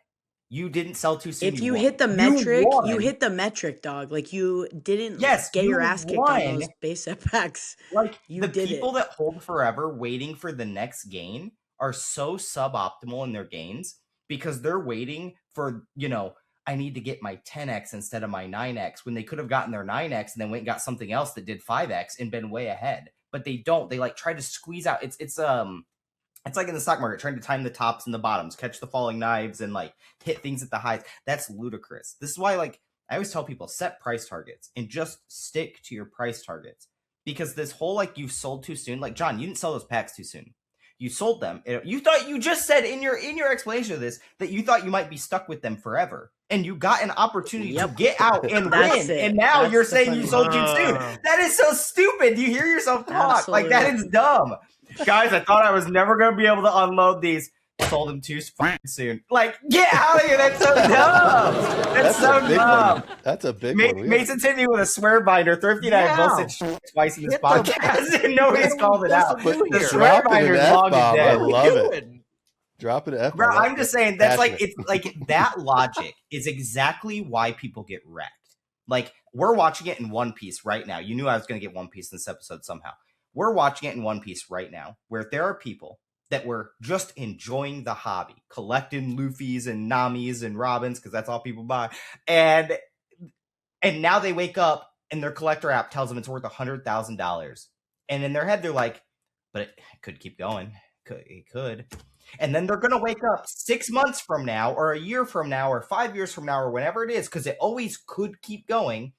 you didn't sell too soon. If you hit the metric, you hit the metric, dog. Like, you didn't get your ass kicked on those base setbacks. Like, the people that hold forever waiting for the next gain are so suboptimal in their gains because they're waiting for, you know, I need to get my 10x instead of my 9x, when they could have gotten their 9x and then went and got something else that did 5x and been way ahead. But they don't. They, like, try to squeeze out. It's like in the stock market, trying to time the tops and the bottoms, catch the falling knives, and, like, hit things at the highs. That's ludicrous. This is why, like, I always tell people, set price targets and just stick to your price targets. Because this whole, like, you've sold too soon, like, John, you didn't sell those packs too soon. You sold them. You thought, you just said in your explanation of this that you thought you might be stuck with them forever. And you got an opportunity to get out and win. And now you're saying you sold too soon. That is so stupid. You hear yourself talk. Absolutely. Like, that is dumb. Guys, I thought I was never going to be able to unload these. Sold them too soon. Like, get out of here. That's so dumb. That's so dumb. That's a big one. Mason's hitting me with a swear binder. Thrifty and I have both said twice in this podcast, and nobody's called it out. The swear binder is long and dead. I love it. Dropping an F-bomb. Bro, I'm just saying, that's like, it's like, that logic is exactly why people get wrecked. Like, we're watching it in One Piece right now. You knew I was going to get One Piece in this episode somehow. We're watching it in One Piece right now, where there are people that were just enjoying the hobby, collecting Luffy's and Nami's and Robins, because that's all people buy. And now they wake up and their collector app tells them it's worth $100,000. And in their head, they're like, but it could keep going. It could. And then they're going to wake up 6 months from now, or a year from now, or 5 years from now, or whenever it is, because it always could keep going,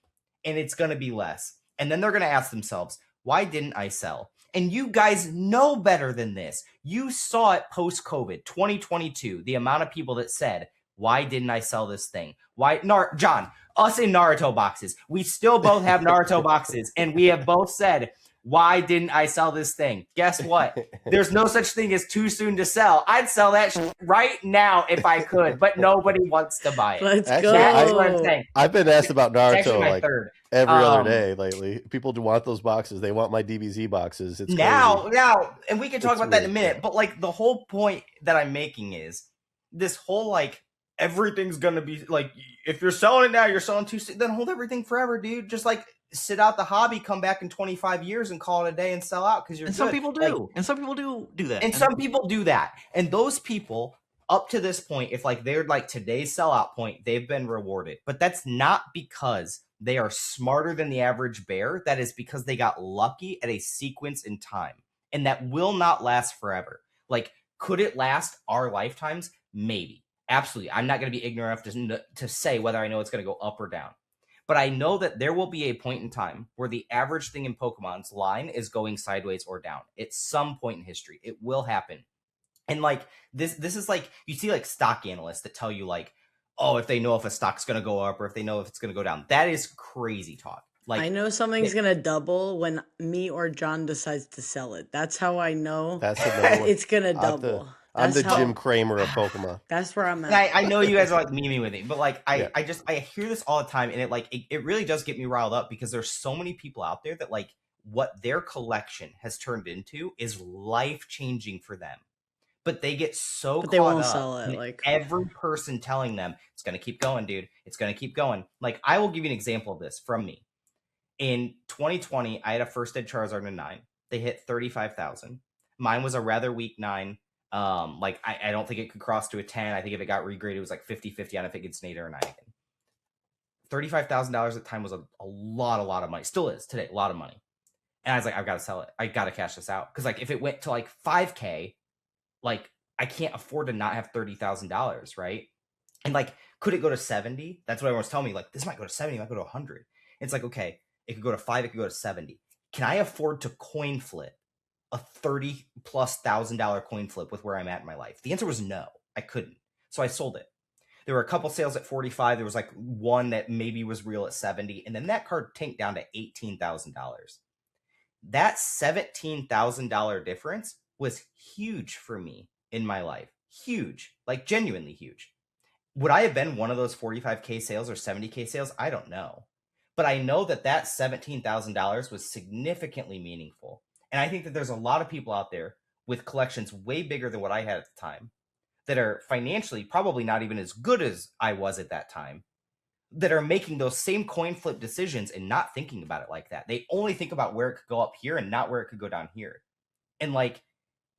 and it's going to be less. And then they're going to ask themselves, why didn't I sell? And you guys know better than this. You saw it post-COVID, 2022, the amount of people that said, why didn't I sell this thing? Why, John, us in Naruto boxes, we still both have Naruto boxes, and we have both said, Why didn't I sell this thing? Guess what? There's no such thing as too soon to sell. I'd sell that right now if I could, but nobody wants to buy it. Let's Actually, go. That's what I'm saying. I've been asked about It's actually Naruto my like third. every other day lately. People do want those boxes. They want my DBZ boxes. It's now, crazy. and we can talk It's about that in a weird, minute, yeah. but like the whole point that I'm making is this whole like everything's gonna be like, if you're selling it now, you're selling too soon, then hold everything forever, dude. Just like sit out the hobby, come back in 25 years and call it a day and sell out because you're And good. some people do. Like, and some people do that. and some people do that. And those people, up to this point, if like they're like today's sellout point, they've been rewarded. But that's not because they are smarter than the average bear. That is because they got lucky at a sequence in time. And that will not last forever. Like, could it last our lifetimes? Maybe. Absolutely. I'm not going to be ignorant enough to say whether I know it's going to go up or down. But I know that there will be a point in time where the average thing in Pokemon's line is going sideways or down. At some point in history, it will happen. And like this is like, you see like stock analysts that tell you like, oh, if they know if a stock's going to go up or if they know if it's going to go down. That is crazy talk. Like, I know something's going to double when me or John decides to sell it. That's how I know That's another one. it's going to double. I'm the That's Jim Cramer of Pokemon. That's where I'm and at. I know you guys are like memeing with me, but like Yeah. I hear this all the time, and it really does get me riled up because there's so many people out there that like what their collection has turned into is life-changing for them. But they get so But they caught won't up sell it, in like- every person telling them it's going to keep going, dude. It's going to keep going. Like, I will give you an example of this from me. In 2020, I had a first ed Charizard in 9. They hit 35,000. Mine was a rather weak 9. Like I don't think it could cross to a 10. I think if it got regraded, it was like 50-50 on if it gets an 8 or a 9 again. $35,000 at the time was a lot of money. Still is today, a lot of money. And I was like, I've got to sell it. I got to cash this out. Because like if it went to like 5K, like I can't afford to not have $30,000, right? And like, could it go to 70? That's what everyone's telling me. Like, this might go to 70, it might go to 100. It's like, okay, it could go to 5, it could go to 70. Can I afford to coin flip a $30,000+ coin flip with where I'm at in my life? The answer was no, I couldn't. So I sold it. There were a couple sales at 45. There was like one that maybe was real at 70. And then that card tanked down to $18,000. That $17,000 difference was huge for me in my life. Huge, like genuinely huge. Would I have been one of those 45K sales or 70K sales? I don't know. But I know that that $17,000 was significantly meaningful. And I think that there's a lot of people out there with collections way bigger than what I had at the time that are financially probably not even as good as I was at that time, that are making those same coin flip decisions and not thinking about it like that. They only think about where it could go up here and not where it could go down here. And like,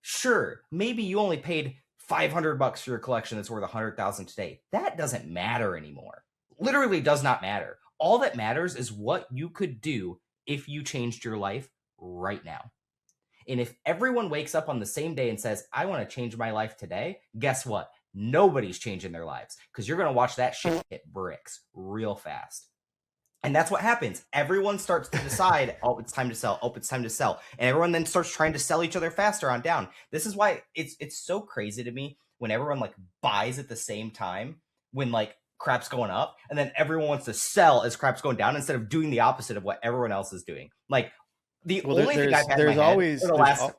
sure, maybe you only paid $500 for your collection that's worth $100,000 today. That doesn't matter anymore. Literally does not matter. All that matters is what you could do if you changed your life right now. And if everyone wakes up on the same day and says, I want to change my life today, guess what? Nobody's changing their lives because you're going to watch that shit hit bricks real fast. And that's what happens. Everyone starts to decide, oh, it's time to sell. Oh, it's time to sell. And everyone then starts trying to sell each other faster on down. This is why it's so crazy to me when everyone like buys at the same time when like crap's going up, and then everyone wants to sell as crap's going down instead of doing the opposite of what everyone else is doing. Like the only thing I've had in my head for the last...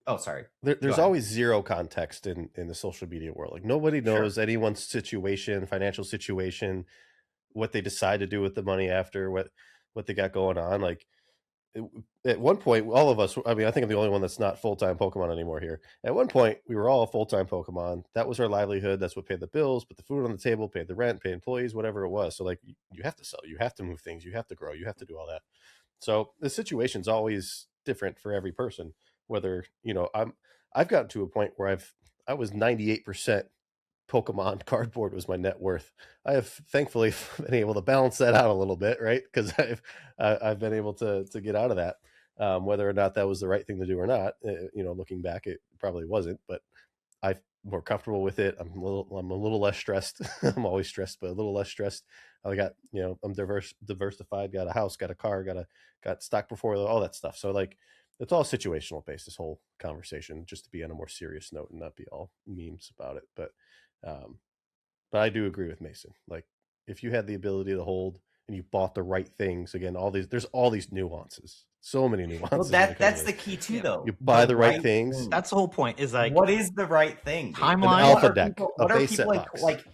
Oh, sorry. There's always zero context in the social media world. Like nobody knows anyone's situation, financial situation, what they decide to do with the money after, what they got going on. Like at one point, all of us, I mean, I think I'm the only one that's not full-time Pokemon anymore here. At one point, we were all full-time Pokemon. That was our livelihood. That's what paid the bills, put the food on the table, paid the rent, paid employees, whatever it was. So like you have to sell, you have to move things, you have to grow, you have to do all that. So the situation's always different for every person. Whether, you know, I've gotten to a point where I was 98% Pokemon cardboard was my net worth. I have thankfully been able to balance that out a little bit, right? Because I've been able to get out of that. Whether or not that was the right thing to do or not, you know, looking back, it probably wasn't. But I'm more comfortable with it. I'm a little less stressed. I'm always stressed, but a little less stressed. I got, you know, I'm diversified. Got a house, got a car, got stock portfolio, all that stuff. So like, it's all situational based, this whole conversation, just to be on a more serious note and not be all memes about it. But I do agree with Mason. Like if you had the ability to hold and you bought the right things, again, there's all these nuances. So many nuances. Well, that's the key too, though. You buy the right things. thing. That's the whole point. Is like, what is the right thing? Dude? Timeline. An alpha deck. What a are base people set box. like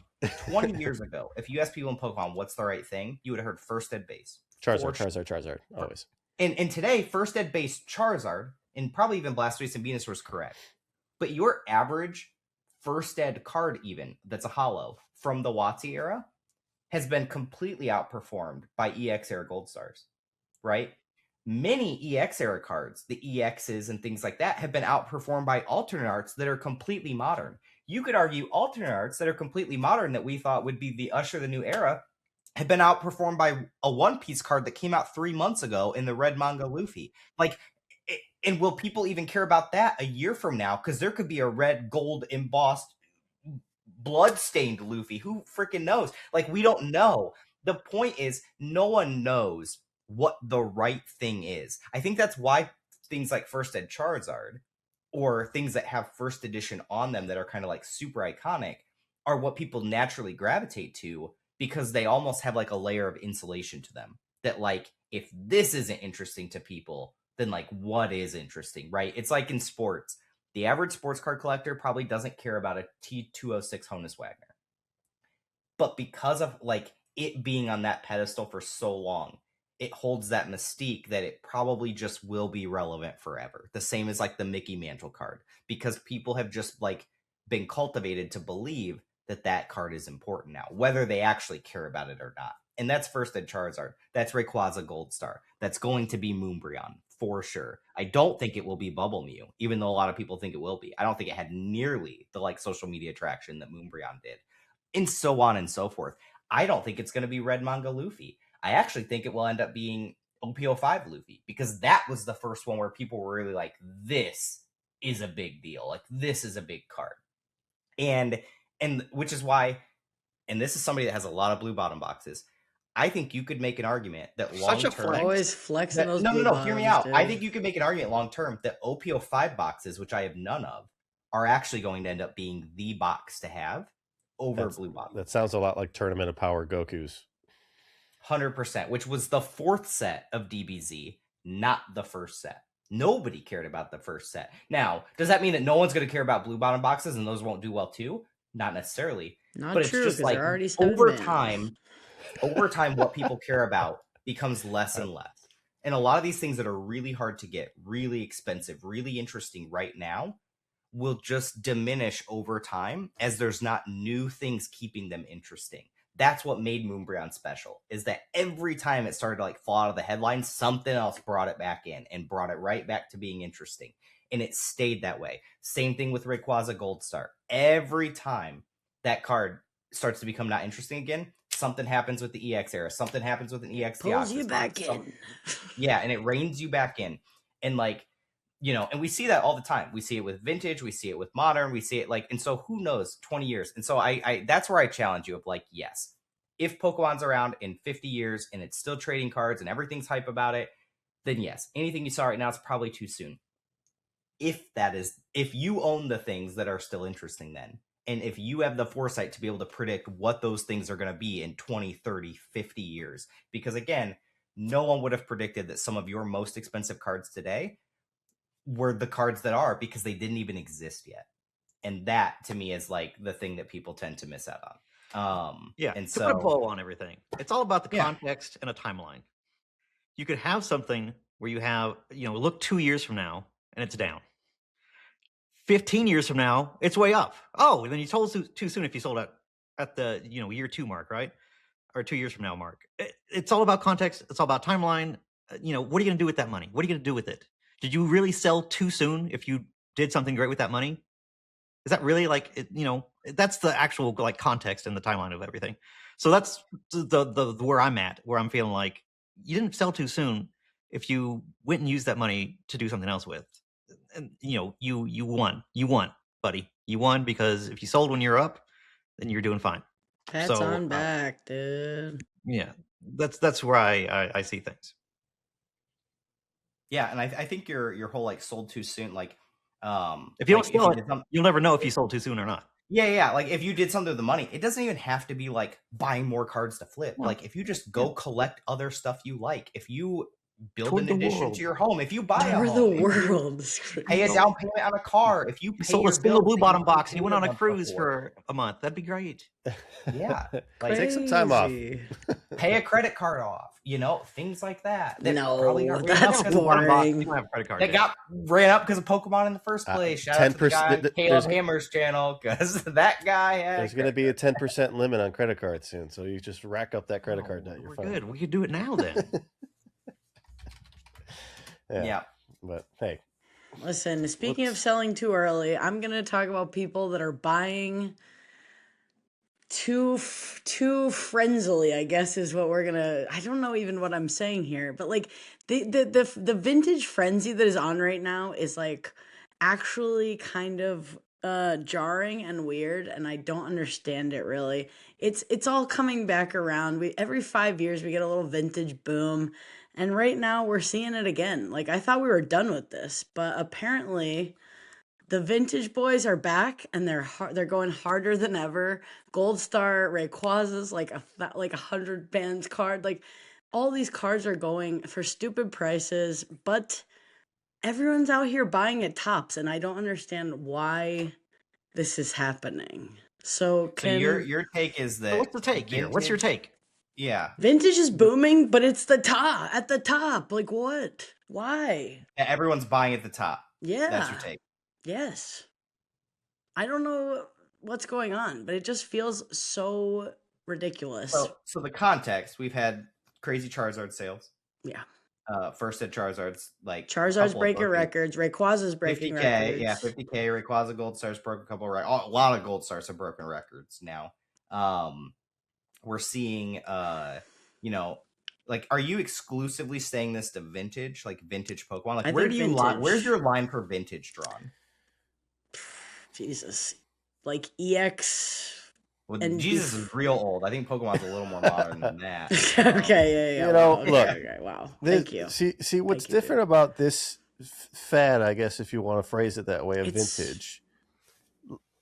20 years ago? If you asked people in Pokemon what's the right thing, you would have heard first ed base. Charizard. Always. And today, first ed base Charizard, and probably even Blastoise and Venusaur is correct. But your average first ed card, even that's a holo from the WotC era, has been completely outperformed by EX era Gold Stars, right? Many EX era cards, the EXs and things like that, have been outperformed by alternate arts that are completely modern. You could argue alternate arts that are completely modern that we thought would be the usher of the new era have been outperformed by a One Piece card that came out 3 months ago in the red manga Luffy. Like, and will people even care about that a year from now? Because there could be a red gold embossed blood-stained Luffy. Who freaking knows? Like, we don't know. The point is, no one knows what the right thing is. I think that's why things like First Ed Charizard or things that have first edition on them that are kind of like super iconic are what people naturally gravitate to, because they almost have like a layer of insulation to them that, like, if this isn't interesting to people, then like what is interesting, right? It's like in sports. The average sports card collector probably doesn't care about a T206 Honus Wagner. But because of like it being on that pedestal for so long, it holds that mystique that it probably just will be relevant forever. The same as like the Mickey Mantle card, because people have just like been cultivated to believe that that card is important now, whether they actually care about it or not. And that's First Ed Charizard. That's Rayquaza Gold Star. That's going to be Moonbreon for sure. I don't think it will be Bubble Mew, even though a lot of people think it will be. I don't think it had nearly the like social media traction that Moonbreon did, and so on and so forth. I don't think it's going to be Red Manga Luffy. I actually think it will end up being OP05 Luffy, because that was the first one where people were really like, this is a big deal. Like, this is a big card. And which is why, and this is somebody that has a lot of blue bottom boxes, I think you could make an argument that long term, always flexing those. No, hear me out. Dude. I think you could make an argument long term that OP05 boxes, which I have none of, are actually going to end up being the box to have over blue bottom. That sounds a lot like Tournament of Power Goku's. 100%, which was the fourth set of DBZ, not the first set. Nobody cared about the first set. Now, does that mean that no one's going to care about blue bottom boxes and those won't do well too? Not necessarily. Not but true, it's just like over time, what people care about becomes less and less. And a lot of these things that are really hard to get, really expensive, really interesting right now will just diminish over time as there's not new things keeping them interesting. That's what made Moonbreon special, is that every time it started to like fall out of the headlines, something else brought it back in and brought it right back to being interesting. And it stayed that way. Same thing with Rayquaza Gold Star. Every time that card starts to become not interesting again, something happens with the EX era. Something happens with an EX. Pulls you back in. Yeah, and it reins you back in. And like, you know, and we see that all the time. We see it with vintage, we see it with modern, we see it like, and so who knows, 20 years. And so I that's where I challenge you of like, yes, if Pokemon's around in 50 years and it's still trading cards and everything's hype about it, then yes, anything you saw right now is probably too soon. If you own the things that are still interesting then, and if you have the foresight to be able to predict what those things are going to be in 20, 30, 50 years, because again, no one would have predicted that some of your most expensive cards today were the cards that are, because they didn't even exist yet. And that to me is like the thing that people tend to miss out on. And to put a bow on everything, it's all about the context and a timeline. You could have something where you have, look 2 years from now and it's down. 15 years from now, it's way up. Oh, then you sold too soon if you sold at the year 2 mark, right? Or 2 years from now mark. It's all about context. It's all about timeline. What are you going to do with that money? What are you going to do with it? Did you really sell too soon if you did something great with that money? Is that really like, that's the actual like context and the timeline of everything. So that's the where I'm at, where I'm feeling like you didn't sell too soon if you went and used that money to do something else with. And you won, buddy. You won, because if you sold when you're up, then you're doing fine. Pats on back, dude. Yeah, that's where I see things. Yeah, and I think your whole like sold too soon, like if you don't sell it, you'll never know if you sold too soon or not. Yeah. Like if you did something with the money, it doesn't even have to be like buying more cards to flip. Yeah. Like if you just go collect other stuff you like, if you build an addition to your home. If you buy a For home, the world. pay a down payment on a car. If you pay sold your a single bills blue that bottom you box and you paid went on a month cruise before. for a month, that'd be great. Yeah, like take some time off. Pay a credit card off. You know, things like that. No, probably got that's boring. You don't have a credit card. That got ran up because of Pokemon in the first place. Shout out to the guy on Caleb Hammer's channel, because that guy had. There's going to be a 10% limit on credit cards soon, so you just rack up that credit card debt. You're fine. Good. We could do it now then. Yeah. But hey. Listen, speaking of selling too early, I'm going to talk about people that are buying too frenzily, I guess is what we're going to, I don't know even what I'm saying here, but like the vintage frenzy that is on right now is like actually kind of jarring and weird, and I don't understand it really. It's all coming back around. Every 5 years we get a little vintage boom. And right now we're seeing it again. Like, I thought we were done with this, but apparently the vintage boys are back, and they're going harder than ever. Gold Star Rayquaza's like a 100 bands card. Like, all these cards are going for stupid prices, but everyone's out here buying at tops, and I don't understand why this is happening. So your take is that. So what's the take here? What's your take? Yeah. Vintage is booming, but it's at the top. Like, what? Why? Everyone's buying at the top. Yeah. That's your take. Yes. I don't know what's going on, but it just feels so ridiculous. So the context, we've had crazy Charizard sales. Yeah. First at Charizard's Charizard's breaking records. Rayquaza's breaking 50K, records. Yeah, 50K. Rayquaza Gold Stars broke a couple a lot of Gold Stars have broken records now. We're seeing, are you exclusively saying this to vintage, like vintage Pokemon? Like, where's your line for vintage drawn? Jesus, like EX. Well, and Jesus is real old. I think Pokemon's a little more modern than that. Okay, yeah. Look. Okay, wow. Thank you. See what's different about this fad, I guess, if you want to phrase it that way, of vintage.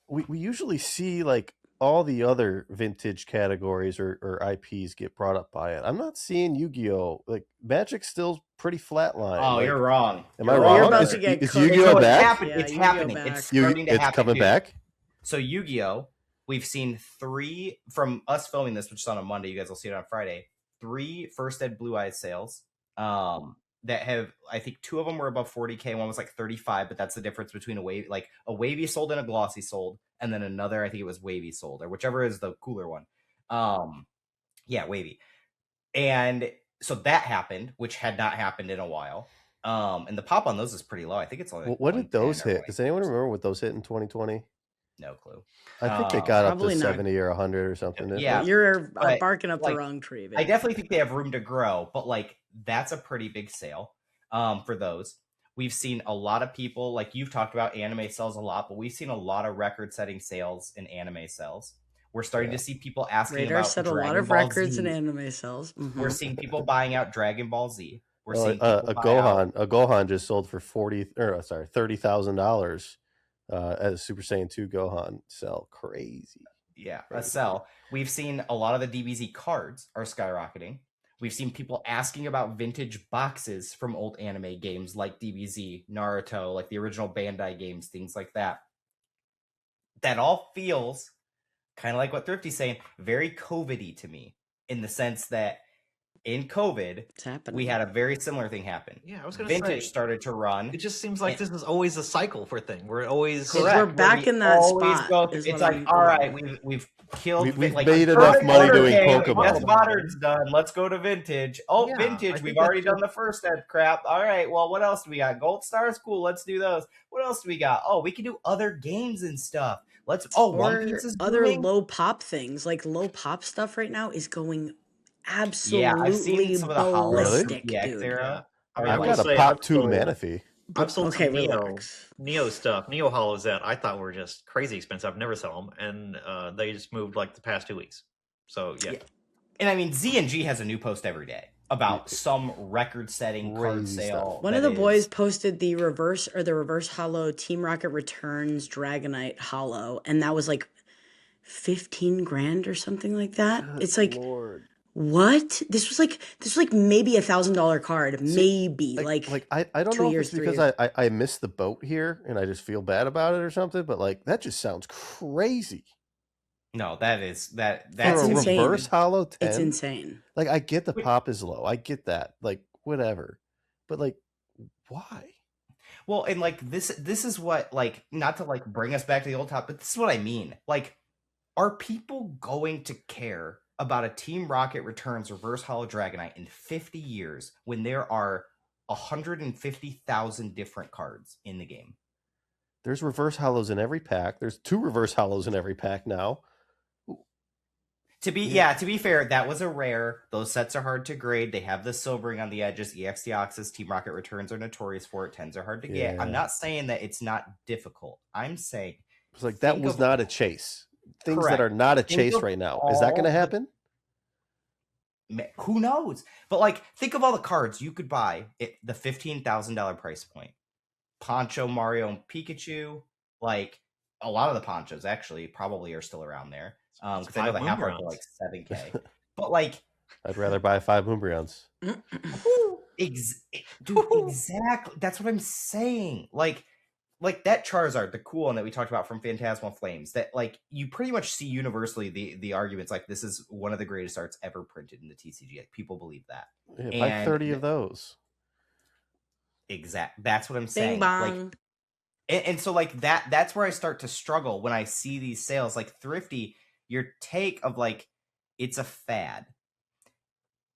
We usually see like all the other vintage categories or IPs get brought up by it. I'm not seeing Yu-Gi-Oh! Like, Magic's still pretty flatline. Oh, like, you're wrong. Am I wrong? Is Yu-Gi-Oh! back? It's happening. It's starting to happen. It's coming back? So Yu-Gi-Oh! We've seen 3, from us filming this, which is on a Monday, you guys will see it on Friday, 3 First Ed Blue Eyes sales that have, I think 2 of them were above 40K, one was like 35, but that's the difference between a wavy sold and a glossy sold, and then another, I think it was wavy sold, or whichever is the cooler one. Yeah, wavy. And so that happened, which had not happened in a while. And the pop on those is pretty low. I think it's only what did those hit? Does anyone remember what those hit in 2020? No clue. I think they got up to 70 or 100 or something. Yeah, you're barking up the wrong tree. Baby. I definitely think they have room to grow, but like that's a pretty big sale for those. We've seen a lot of people, like you've talked about, anime sells a lot, but we've seen a lot of record-setting sales in anime sales. We're starting to see people asking about set a lot of records in anime sales. Mm-hmm. We're seeing people buying out Dragon Ball Z. We're seeing a Gohan just sold for $30,000 as a Super Saiyan 2 Gohan sell. Crazy. Yeah, a sell. We've seen a lot of the DBZ cards are skyrocketing. We've seen people asking about vintage boxes from old anime games like DBZ, Naruto, like the original Bandai games, things like that. That all feels kind of like what Thrifty's saying, very COVID-y to me, in the sense that in COVID, we had a very similar thing happen. Yeah, I was going to say. Vintage started to run. It just seems like this is always a cycle for thing. We're always... We're back in that spot. It's like, all right, we've killed... We've made enough money doing Pokemon. Yes, modern's done. Let's go to vintage. Oh, yeah, vintage. We've already done the first ed crap. All right, well, what else do we got? Gold Stars? Cool, let's do those. What else do we got? Oh, we can do other games and stuff. One Piece is other booming. low pop things. Like low pop stuff right now is going absolutely I've seen some of the ballistic, dude. Era. I've got a Pop 2 Manaphy. I've sold some Neo stuff. Neo Hollows that I thought were just crazy expensive. I've never sell them, and they just moved like the past 2 weeks. So yeah. And I mean, Z&G has a new post every day about some record-setting card sale. One of the boys posted the reverse hollow Team Rocket Returns Dragonite hollow, and that was like 15 grand or something like that. It's like, What? This was like maybe $1,000 card, maybe like I don't 2 know if years, it's 3 because years. I missed the boat here and I just feel bad about it or something, but like that just sounds crazy. No, that's For a insane. reverse hollow 10. It's insane. Like I get the pop is low, I get that, like whatever, but like why? Well, and like this is what, like, not to like bring us back to the old top, but this is what I mean. Like, are people going to care about a Team Rocket Returns reverse hollow Dragonite in 50 years when there are 150,000 different cards in the game? There's reverse hollows in every pack. There's 2 reverse hollows in every pack now. To be fair, that was a rare. Those sets are hard to grade. They have the silvering on the edges. EX Deoxys, Team Rocket Returns are notorious for it. 10s are hard to get. I'm not saying that it's not difficult. I'm saying it's like that was not a chase. Things correct. that are not a chase right now. Is that going to happen? Who knows? But like, think of all the cards you could buy at the $15,000 price point. Poncho, Mario, and Pikachu. Like, a lot of the Ponchos actually probably are still around there. Because I know the half are like 7K. But like, I'd rather buy 5 Umbreons. Dude, exactly. That's what I'm saying. Like that Charizard, the cool one that we talked about from Phantasmal Flames, that like you pretty much see universally the arguments like this is one of the greatest arts ever printed in the TCG. Like, people believe that. Yeah, buy 30 of those. Exact. That's what I'm saying. Bing bong. Like, and so like that's where I start to struggle when I see these sales. Like, Thrifty, your take of like it's a fad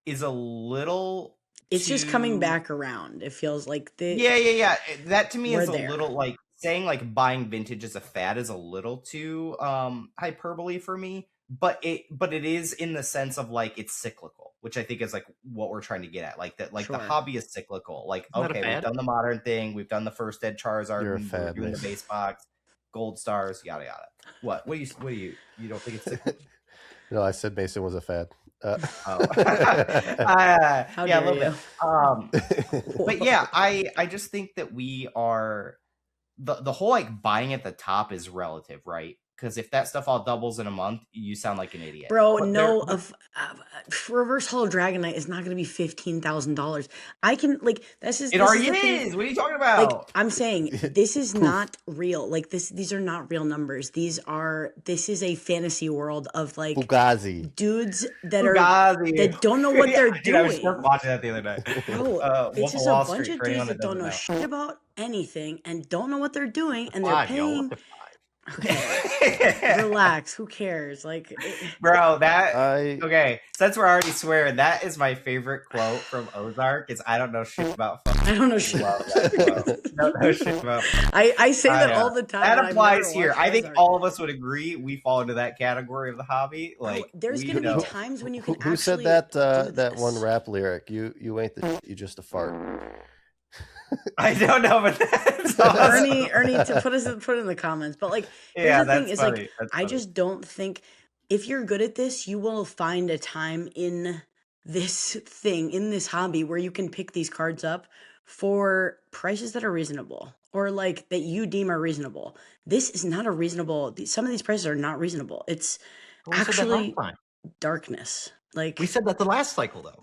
is a little. It's just coming back around. It feels like yeah. That to me is a little like saying like buying vintage is a fad is a little too hyperbole for me. But it is in the sense of like it's cyclical, which I think is like what we're trying to get at. Like that, like the hobby is cyclical. Like, okay, we've done the modern thing, we've done the first Dead Charizard, we're doing the base box, gold stars, yada yada. What do you don't think it's cyclical? No, I said Mason was a fad. How yeah, a little dare bit. But yeah, I just think that we are the whole like buying at the top is relative, right? Because if that stuff all doubles in a month, you sound like an idiot, bro. No, reverse hollow Dragonite is not going to be $15,000. I can like this is it already is. What are you talking about? Like, I'm saying this is not real. Like these are not real numbers. This is a fantasy world of like Fugazi dudes that don't know what they're doing. Dude, I was watching that the other night. Bro, it's just a bunch of dudes that don't know shit about anything and don't know what they're doing, and they're paying. Okay. Relax. Who cares? Like, bro, okay. Since we're already swearing, that is my favorite quote from Ozark. Is I don't know shit about fun. I don't know shit. Don't know shit about fun. I say that all the time. That applies here. I think all of us would agree we fall into that category of the hobby. Like, there's gonna be times when you can. Who said that? That one rap lyric. You ain't the shit, you just a fart. I don't know, but that's awesome. Ernie, to put it in the comments. But like, yeah, the thing is funny. like, that's I funny. just don't think if you're good at this, you will find a time in this hobby where you can pick these cards up for prices that are reasonable or like that you deem are reasonable. This is not a reasonable. Some of these prices are not reasonable. It's actually darkness. Like we said that the last cycle though.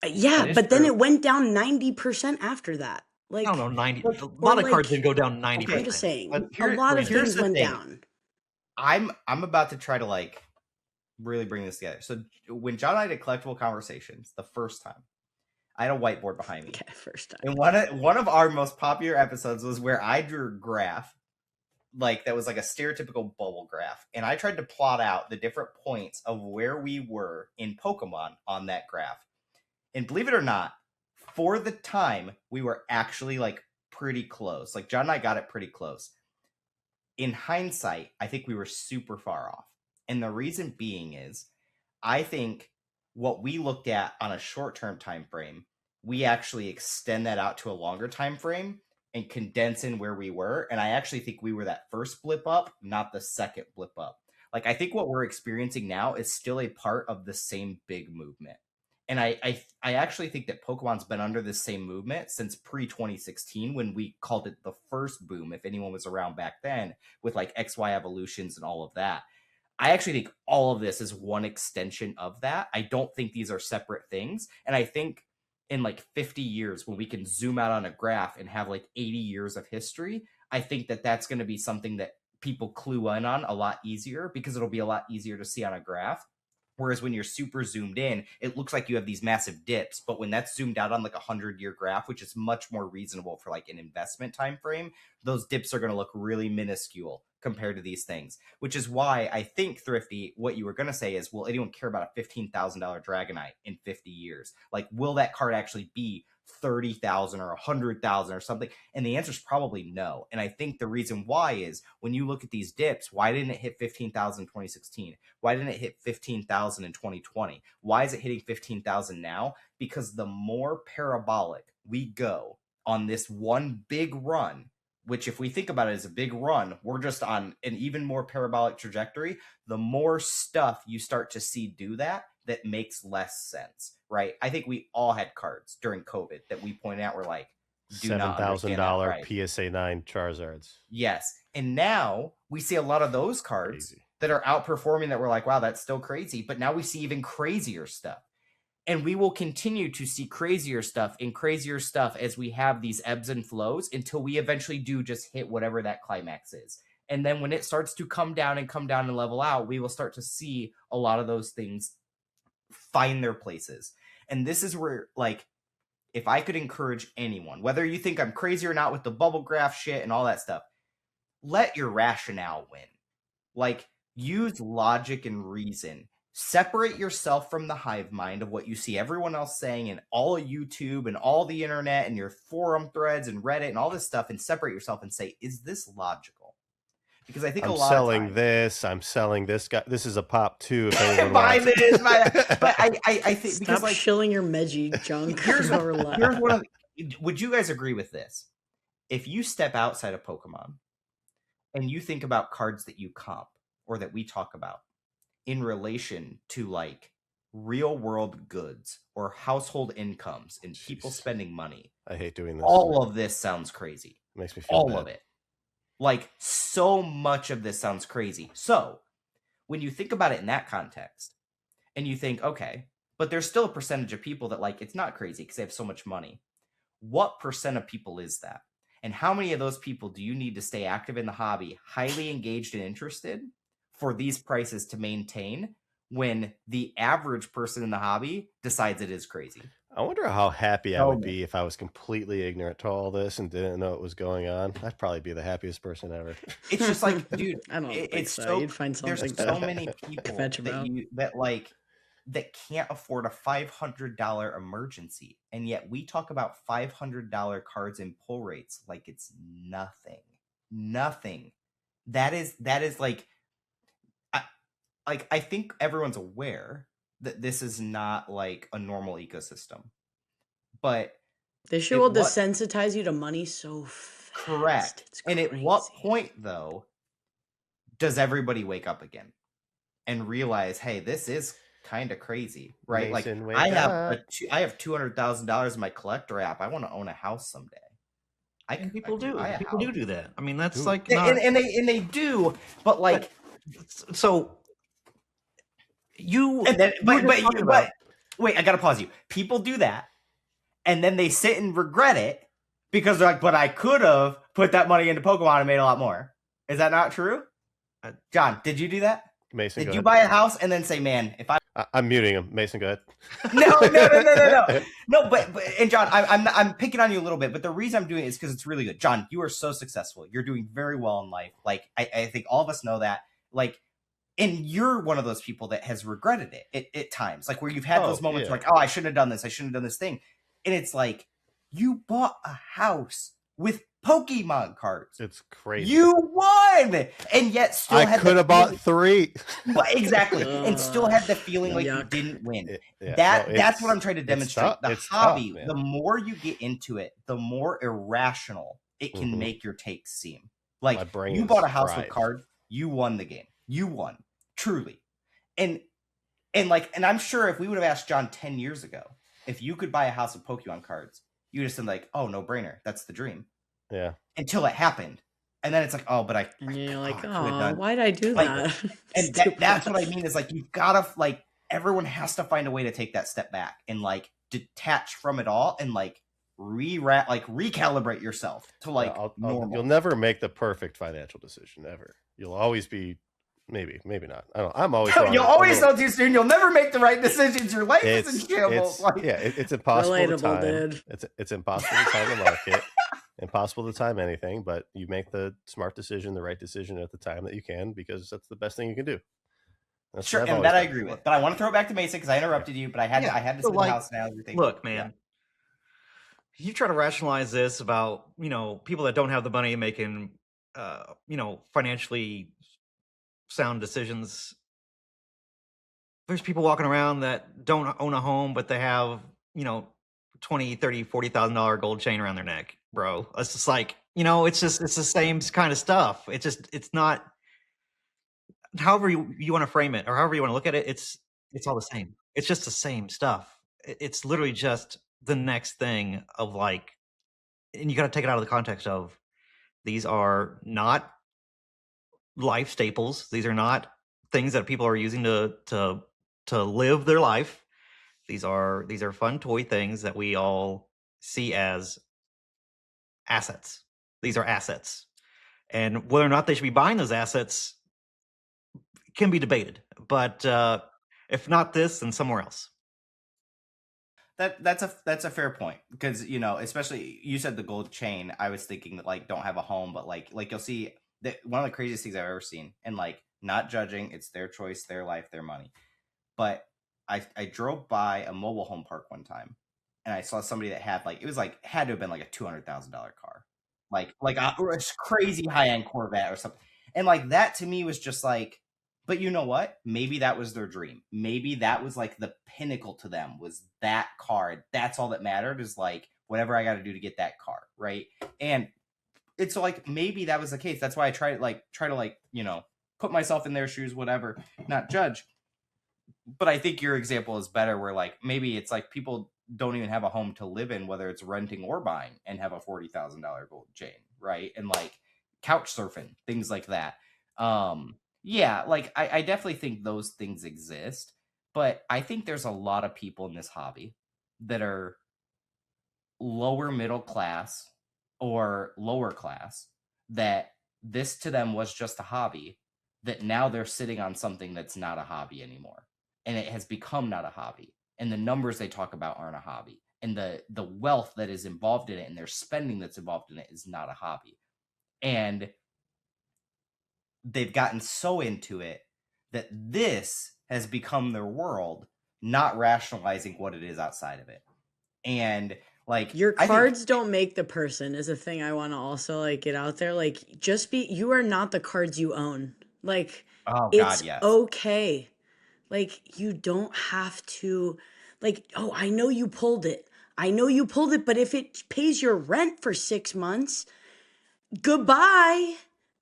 Yeah, but then it went down 90% after that. Like, no, 90. A lot of cards didn't go down 90%. I'm just saying, a lot of things went down. I'm about to try to like really bring this together. So when John and I did collectible conversations the first time, I had a whiteboard behind me. Okay, first time. And one of our most popular episodes was where I drew a graph, like that was like a stereotypical bubble graph, and I tried to plot out the different points of where we were in Pokemon on that graph. And believe it or not, for the time, we were actually like pretty close. Like John and I got it pretty close. In hindsight, I think we were super far off. And the reason being is, I think what we looked at on a short-term time frame, we actually extend that out to a longer time frame and condense in where we were. And I actually think we were that first blip up, not the second blip up. Like, I think what we're experiencing now is still a part of the same big movement. And I actually think that Pokemon's been under this same movement since pre-2016 when we called it the first boom, if anyone was around back then, with like XY evolutions and all of that. I actually think all of this is one extension of that. I don't think these are separate things. And I think in like 50 years, when we can zoom out on a graph and have like 80 years of history, I think that that's going to be something that people clue in on a lot easier, because it'll be a lot easier to see on a graph. Whereas when you're super zoomed in, it looks like you have these massive dips. But when that's zoomed out on like a 100-year graph, which is much more reasonable for like an investment time frame, those dips are going to look really minuscule compared to these things. Which is why I think, Thrifty, what you were going to say is, will anyone care about a $15,000 Dragonite in 50 years? Like, will that card actually be 30,000 or 100,000 or something? And the answer is probably no. And I think the reason why is, when you look at these dips, why didn't it hit 15,000 in 2016? Why didn't it hit 15,000 in 2020? Why is it hitting 15,000 now? Because the more parabolic we go on this one big run, which if we think about it as a big run, we're just on an even more parabolic trajectory, the more stuff you start to see do that makes less sense, right? I think we all had cards during COVID that we pointed out were like, $7,000 PSA 9 Charizards. Yes. And now we see a lot of those cards that are outperforming, that we're like, wow, that's still crazy. But now we see even crazier stuff. And we will continue to see crazier stuff as we have these ebbs and flows, until we eventually do just hit whatever that climax is. And then when it starts to come down and level out, we will start to see a lot of those things find their places. And this is where, like, if I could encourage anyone, whether you think I'm crazy or not with the bubble graph shit and all that stuff, let your rationale win. Like, use logic and reason. Separate yourself from the hive mind of what you see everyone else saying in all of YouTube and all the internet and your forum threads and Reddit and all this stuff, and separate yourself and say, is this logical? Because I think I'm a lot selling of times, this. I'm selling this guy. This is a pop too. buy this, buy that. But I think, Stop because like, shilling your Meji junk. here's one of the, would you guys agree with this? If you step outside of Pokemon and you think about cards that you comp or that we talk about in relation to like real world goods or household incomes and people spending money, I hate doing this. All of this sounds crazy. It makes me feel all bad. of it. Like, so much of this sounds crazy. So when you think about it in that context, and you think, okay, but there's still a percentage of people that like, it's not crazy because they have so much money. What percent of people is that? And how many of those people do you need to stay active in the hobby, highly engaged and interested, for these prices to maintain, when the average person in the hobby decides it is crazy? I wonder how happy I would be if I was completely ignorant to all this and didn't know what was going on. I'd probably be the happiest person ever. It's just like, dude, I don't think it's so. You'd find something there's so many people that can't afford a $500 emergency, and yet we talk about $500 cards and pull rates like it's nothing. That is like, I think everyone's aware that this is not like a normal ecosystem, but this shit will desensitize you to money so fast. Correct. And at what point, though, does everybody wake up again and realize, hey, this is kind of crazy, right? Mason, like, I have $200,000 in my collector app. I want to own a house someday. People do that. I mean, that's like, and they do, but like, so you, and then, but wait, I gotta pause you. People do that, and then they sit and regret it because they're like, but I could have put that money into Pokemon and made a lot more. Is that not true? John, did you do that? Mason, did you buy a house and then say, man, if I'm muting him. Mason, go ahead. No, but and John, I'm picking on you a little bit, but the reason I'm doing it is because it's really good. John, you are so successful. You're doing very well in life. Like, I think all of us know that. Like, and you're one of those people that has regretted it at times, like where you've had those moments where like, oh, I shouldn't have done this. I shouldn't have done this thing. And it's like, you bought a house with Pokemon cards. It's crazy. You won, and yet still I could have bought 3. Exactly, and still had the feeling like you didn't win. That's what I'm trying to demonstrate. The hobby, the more you get into it, the more irrational it can make your takes seem. Like, you bought a house with cards, you won the game. You won, truly. And I'm sure if we would have asked John 10 years ago if you could buy a house of Pokemon cards, you'd have said like, oh, no brainer. That's the dream. Yeah. Until it happened. And then it's like, oh, but and you're like, I oh, why did I do like, that? and that's what I mean is like, you've got to like, everyone has to find a way to take that step back and like detach from it all and like recalibrate yourself to like normal. You'll never make the perfect financial decision ever. You'll always be maybe not. I don't know. I'm always you'll always know too soon. You'll never make the right decisions. Your life is in shambles. It's impossible to time. Dude. It's impossible to time the market. Impossible to time anything, but you make the smart decision, the right decision at the time that you can, because that's the best thing you can do. That's sure, and that I agree with. But I want to throw it back to Mason because I interrupted you, but I had to sit in the house now. Look, man, you try to rationalize this about, people that don't have the money making, financially sound decisions. There's people walking around that don't own a home, but they have, $20,000, $30,000, $40,000 gold chain around their neck, bro. It's just like, it's the same kind of stuff. It's not, however you want to frame it or however you want to look at it, it's all the same. It's just the same stuff. It's literally just the next thing of like, and you got to take it out of the context of, these are not life staples. These are not things that people are using to live their life. These are fun toy things that we all see as assets. These are assets, and whether or not they should be buying those assets can be debated. But if not this, then somewhere else. That's a fair point because especially you said the gold chain. I was thinking that like don't have a home, but like you'll see that one of the craziest things I've ever seen, and like not judging, it's their choice, their life, their money. But I drove by a mobile home park one time, and I saw somebody that had had to have been like a $200,000 car, like a crazy high end Corvette or something, and like that to me was just like, but you know what? Maybe that was their dream. Maybe that was like the pinnacle to them was that car. That's all that mattered is like whatever I got to do to get that car, right? And it's like maybe that was the case. That's why I try to put myself in their shoes, whatever, not judge. But I think your example is better where like maybe it's like people don't even have a home to live in, whether it's renting or buying, and have a $40,000 gold chain, right? And like couch surfing, things like that. Yeah, like I definitely think those things exist, but I think there's a lot of people in this hobby that are lower middle class or lower class that this to them was just a hobby, that now they're sitting on something that's not a hobby anymore. And it has become not a hobby. And the numbers they talk about aren't a hobby. And the wealth that is involved in it and their spending that's involved in it is not a hobby. And they've gotten so into it that this has become their world, not rationalizing what it is outside of it. And like your cards don't make the person is a thing I want to also like get out there. Like you are not the cards you own. Like it's okay. Like you don't have to like, oh, I know you pulled it. But if it pays your rent for 6 months, goodbye.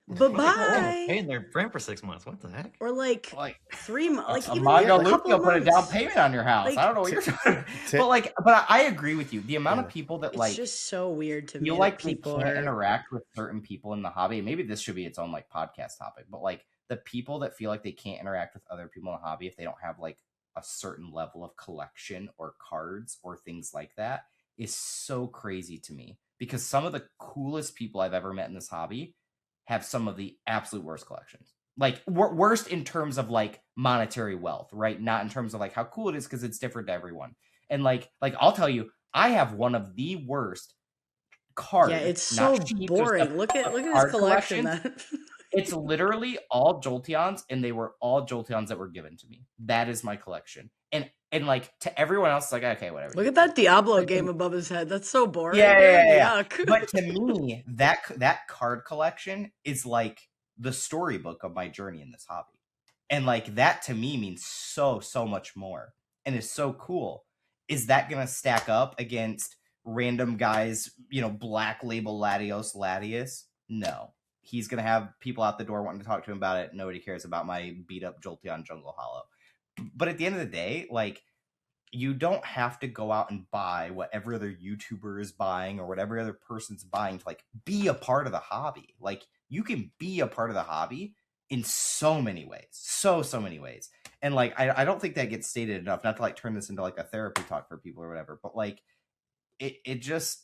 Bye-bye. Paying their rent for 6 months. What the heck? Or like 3 months. Like even a couple of months. Put a down payment on your house. Like, I don't know what you're talking about. But I agree with you. The amount of people that it's just so weird to me. Feel like people can't interact with certain people in the hobby. Maybe this should be its own like podcast topic. But like the people that feel like they can't interact with other people in the hobby if they don't have like a certain level of collection or cards or things like that is so crazy to me. Because some of the coolest people I've ever met in this hobby have some of the absolute worst collections. Like worst in terms of like monetary wealth, right? Not in terms of like how cool it is because it's different to everyone. And like I'll tell you, I have one of the worst cards. Yeah, it's so boring. Look at his collection. It's literally all Jolteons, and they were all Jolteons that were given to me. That is my collection. And like to everyone else, it's like, okay, whatever. Look at that Diablo game above his head. That's so boring. Yeah. But to me, that card collection is like the storybook of my journey in this hobby. And like that to me means so much more and is so cool. Is that going to stack up against random guys, Black Label Latios? No. He's going to have people out the door wanting to talk to him about it. Nobody cares about my beat up Jolteon Jungle Hollow. But at the end of the day, like, you don't have to go out and buy what every other YouTuber is buying or whatever other person's buying to like be a part of the hobby. Like you can be a part of the hobby in so many ways, so many ways. And like, I don't think that gets stated enough, not to like turn this into like a therapy talk for people or whatever, but like it just,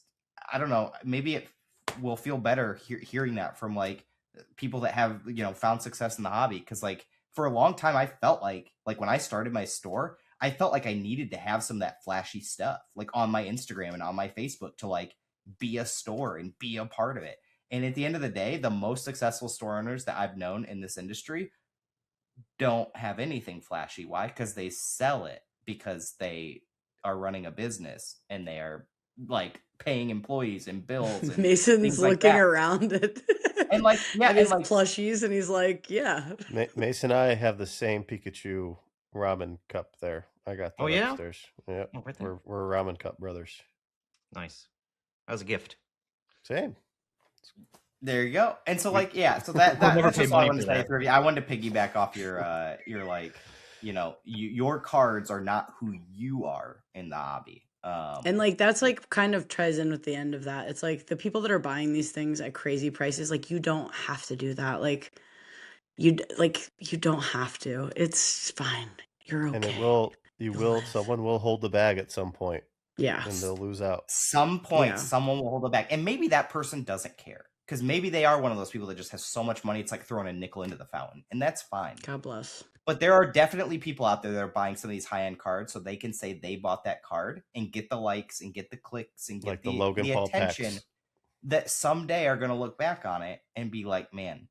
I don't know, maybe it will feel better hearing that from like people that have, you know, found success in the hobby. Cause like for a long time, I felt like when I started my store, I felt like I needed to have some of that flashy stuff like on my Instagram and on my Facebook to like be a store and be a part of it. And at the end of the day, the most successful store owners that I've known in this industry don't have anything flashy. Why? Because they sell it, because they are running a business and they are like paying employees and bills. And Mason's looking around at and like, yeah, and his like, plushies, and he's like, yeah. Mason and I have the same Pikachu ramen cup there. I got that upstairs. Yeah, we're ramen cup brothers. Nice. That was a gift. Same. There you go. And so like, yeah, so that's just what I wanted to say. I wanted to piggyback off your like, you know, your cards are not who you are in the hobby. And like, that's like kind of ties in with the end of that. It's like the people that are buying these things at crazy prices, like you don't have to do that. Like you don't have to. It's fine. You're okay. And someone will hold the bag at some point. Yeah. And they'll lose out. Some point, someone will hold the bag. And maybe that person doesn't care. Because maybe they are one of those people that just has so much money, it's like throwing a nickel into the fountain. And that's fine. God bless. But there are definitely people out there that are buying some of these high-end cards so they can say they bought that card and get the likes and get the clicks and get like the Logan Paul attention packs. That someday are going to look back on it and be like, man,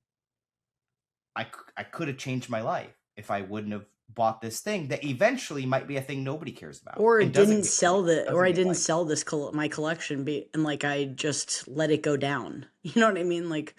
I could have changed my life if I wouldn't have bought this thing that eventually might be a thing nobody cares about. Or it didn't sell I didn't sell this my collection and like I just let it go down. You know what I mean? Like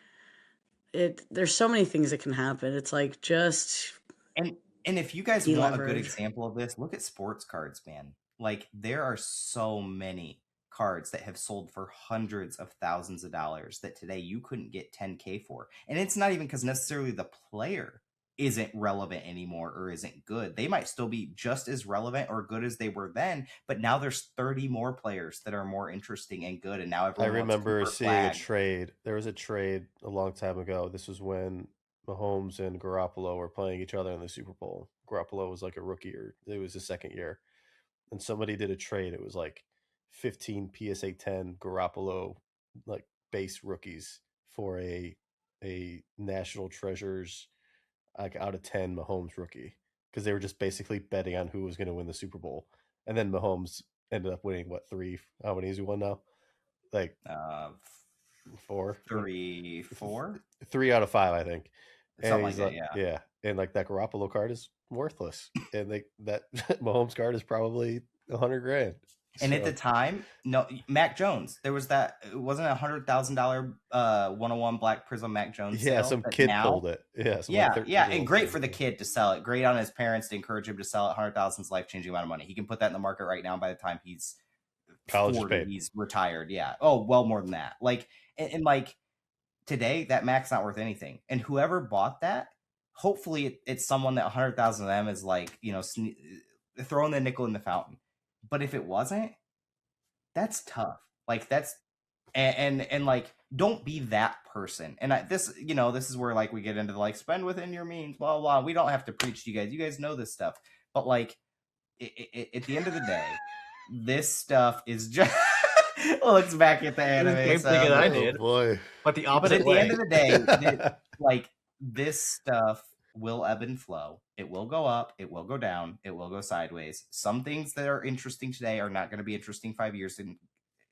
there's so many things that can happen. It's like just and if you guys want a good example of this, look at sports cards, man. Like there are so many cards that have sold for hundreds of thousands of dollars that today you couldn't get 10K for. And it's not even because necessarily the player isn't relevant anymore or isn't good. They might still be just as relevant or good as they were then, but now there's 30 more players that are more interesting and good. And now everyone I remember seeing a trade. There was a trade a long time ago. This was when Mahomes and Garoppolo were playing each other in the Super Bowl. Garoppolo was like a rookie, or it was his second year. And somebody did a trade. It was like 15 PSA 10 Garoppolo like base rookies for a National Treasures like out of 10 Mahomes rookie, because they were just basically betting on who was going to win the Super Bowl. And then Mahomes ended up winning how many has he won now? Like 4 3 out of 5, I think. Something like that, yeah. And like that Garoppolo card is worthless, and that Mahomes card is probably $100,000. And at the time, no, Mac Jones. There was that. It wasn't $100,000 101 Black Prism Mac Jones. Yeah, some kid pulled it. Yeah, and great for the kid to sell it. Great on his parents to encourage him to sell it. $100,000 is life-changing amount of money. He can put that in the market right now. By the time he's college 40, paid, he's retired. Yeah. Oh, well, more than that. Like, and like today, that Mac's not worth anything. And whoever bought that, hopefully, it's someone that 100,000 of them is like, you know, throwing the nickel in the fountain. But if it wasn't, that's tough. Like that's, and like, don't be that person. And this is where like we get into the like spend within your means, blah, blah. We don't have to preach to you guys. You guys know this stuff. But like, at the end of the day, this stuff is just looks back at the anime. Same thing that I did. Oh boy. But the opposite way. At the end of the day, like this stuff will ebb and flow. It will go up, it will go down, it will go sideways. Some things that are interesting today are not going to be interesting 5 years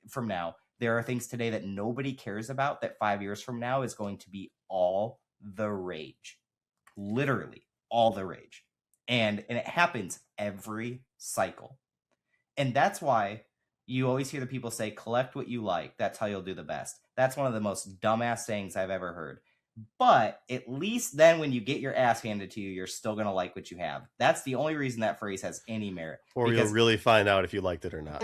from now. There are things today that nobody cares about that 5 years from now is going to be all the rage. Literally all the rage. And it happens every cycle. And that's why you always hear the people say, collect what you like. That's how you'll do the best. That's one of the most dumbass sayings I've ever heard. But at least then when you get your ass handed to you, you're still going to like what you have. That's the only reason that phrase has any merit. Or you'll really find out if you liked it or not.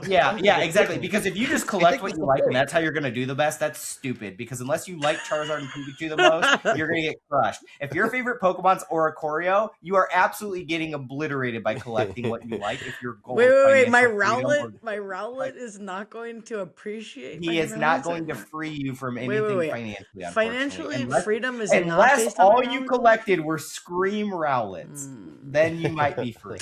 Yeah, exactly. Because if you just collect what you like and that's how you're going to do the best, that's stupid. Because unless you like Charizard and Pikachu the most, you're going to get crushed. If your favorite Pokemon's Oricorio, you are absolutely getting obliterated by collecting what you like. If your goal wait, my Rowlet is not going to appreciate. He is not going to free you from anything financially. Actually, freedom is not unless based on all my you knowledge. collected were Scream Rowlets, then you might be free.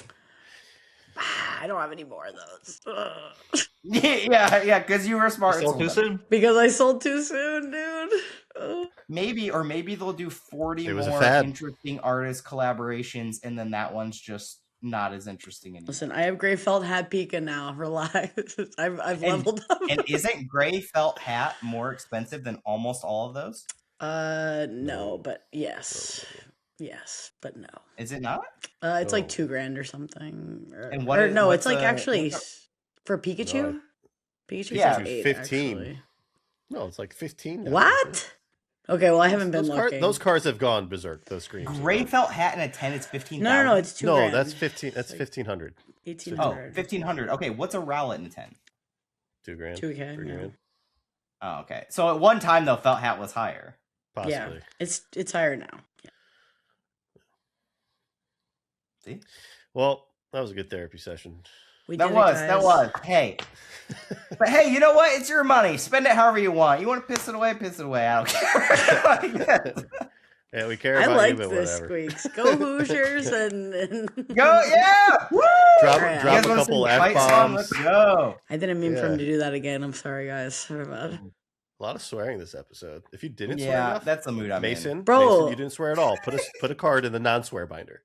I don't have any more of those. yeah, because you were smart. You sold too soon. Because I sold too soon, dude. Maybe they'll do 40 It was a more fad. interesting artist collaborations, and then that one's just not as interesting anymore. Listen, I have gray felt hat Pika now. Relax. I've leveled up. And isn't gray felt hat more expensive than almost all of those? No, but yes. Yes, but no. Is it not? It's like $2,000 or something. And what is- no, what's it's like a- actually what's for Pikachu. No, Pikachu's Yeah, like 8, 15. actually. No, it's like 15. now. What? Okay, well I haven't been Those, looking. those cars have gone berserk. Those screens. Gray felt hat and a 10 is 15,000. No, it's $2,000. No, that's 15. That's It's like 1,500. 1,800. 1,500. Okay, what's a Rowlet in a 10? $2,000. 2K, 3,000. Oh, okay. So at one time though, felt hat was higher. Possibly. Yeah, it's higher now. Yeah. See? Well, that was a good therapy session. We That did it, was. guys. Hey. But hey, you know what? It's your money. Spend it however you want. You want to piss it away, piss it away. I don't care. Yeah, we care I about like you, but this, whatever. Squeaks. Go Hoosiers and Go, yeah! Woo! Drop, Alright. You drop guys a wanna couple sing fight song? F-bombs. Let's go. I didn't mean for him Yeah. to do that again. I'm sorry, guys. Sorry about it. A lot of swearing this episode. If you didn't swear Yeah, enough, that's the mood I'm Mason, Bro. Mason, you didn't swear at all. Put a card in the non-swear binder.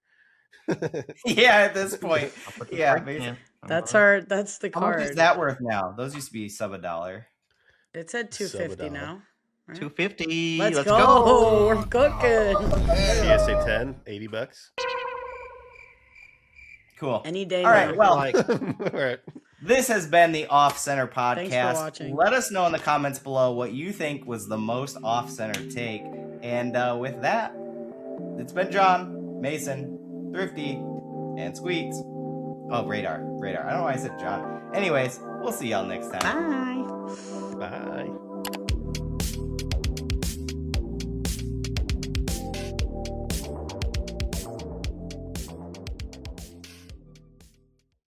in. Yeah, at this point. Yeah, basically. That's the How much card. is that worth now? Those used to be sub $1. It's at $250 now. Right? 250. Let's go. go. We're cooking. PSA 10, $80. Cool. Any day All right, now. well, All right. this has been the Off Center Thanks for podcast. watching. Let us know in the comments below what you think was the most off center take. And with that, it's been John, Mason, Thrifty, and Squeaks. Oh, Radar. I don't know why I said John. Anyways, we'll see y'all next time. Bye. Bye.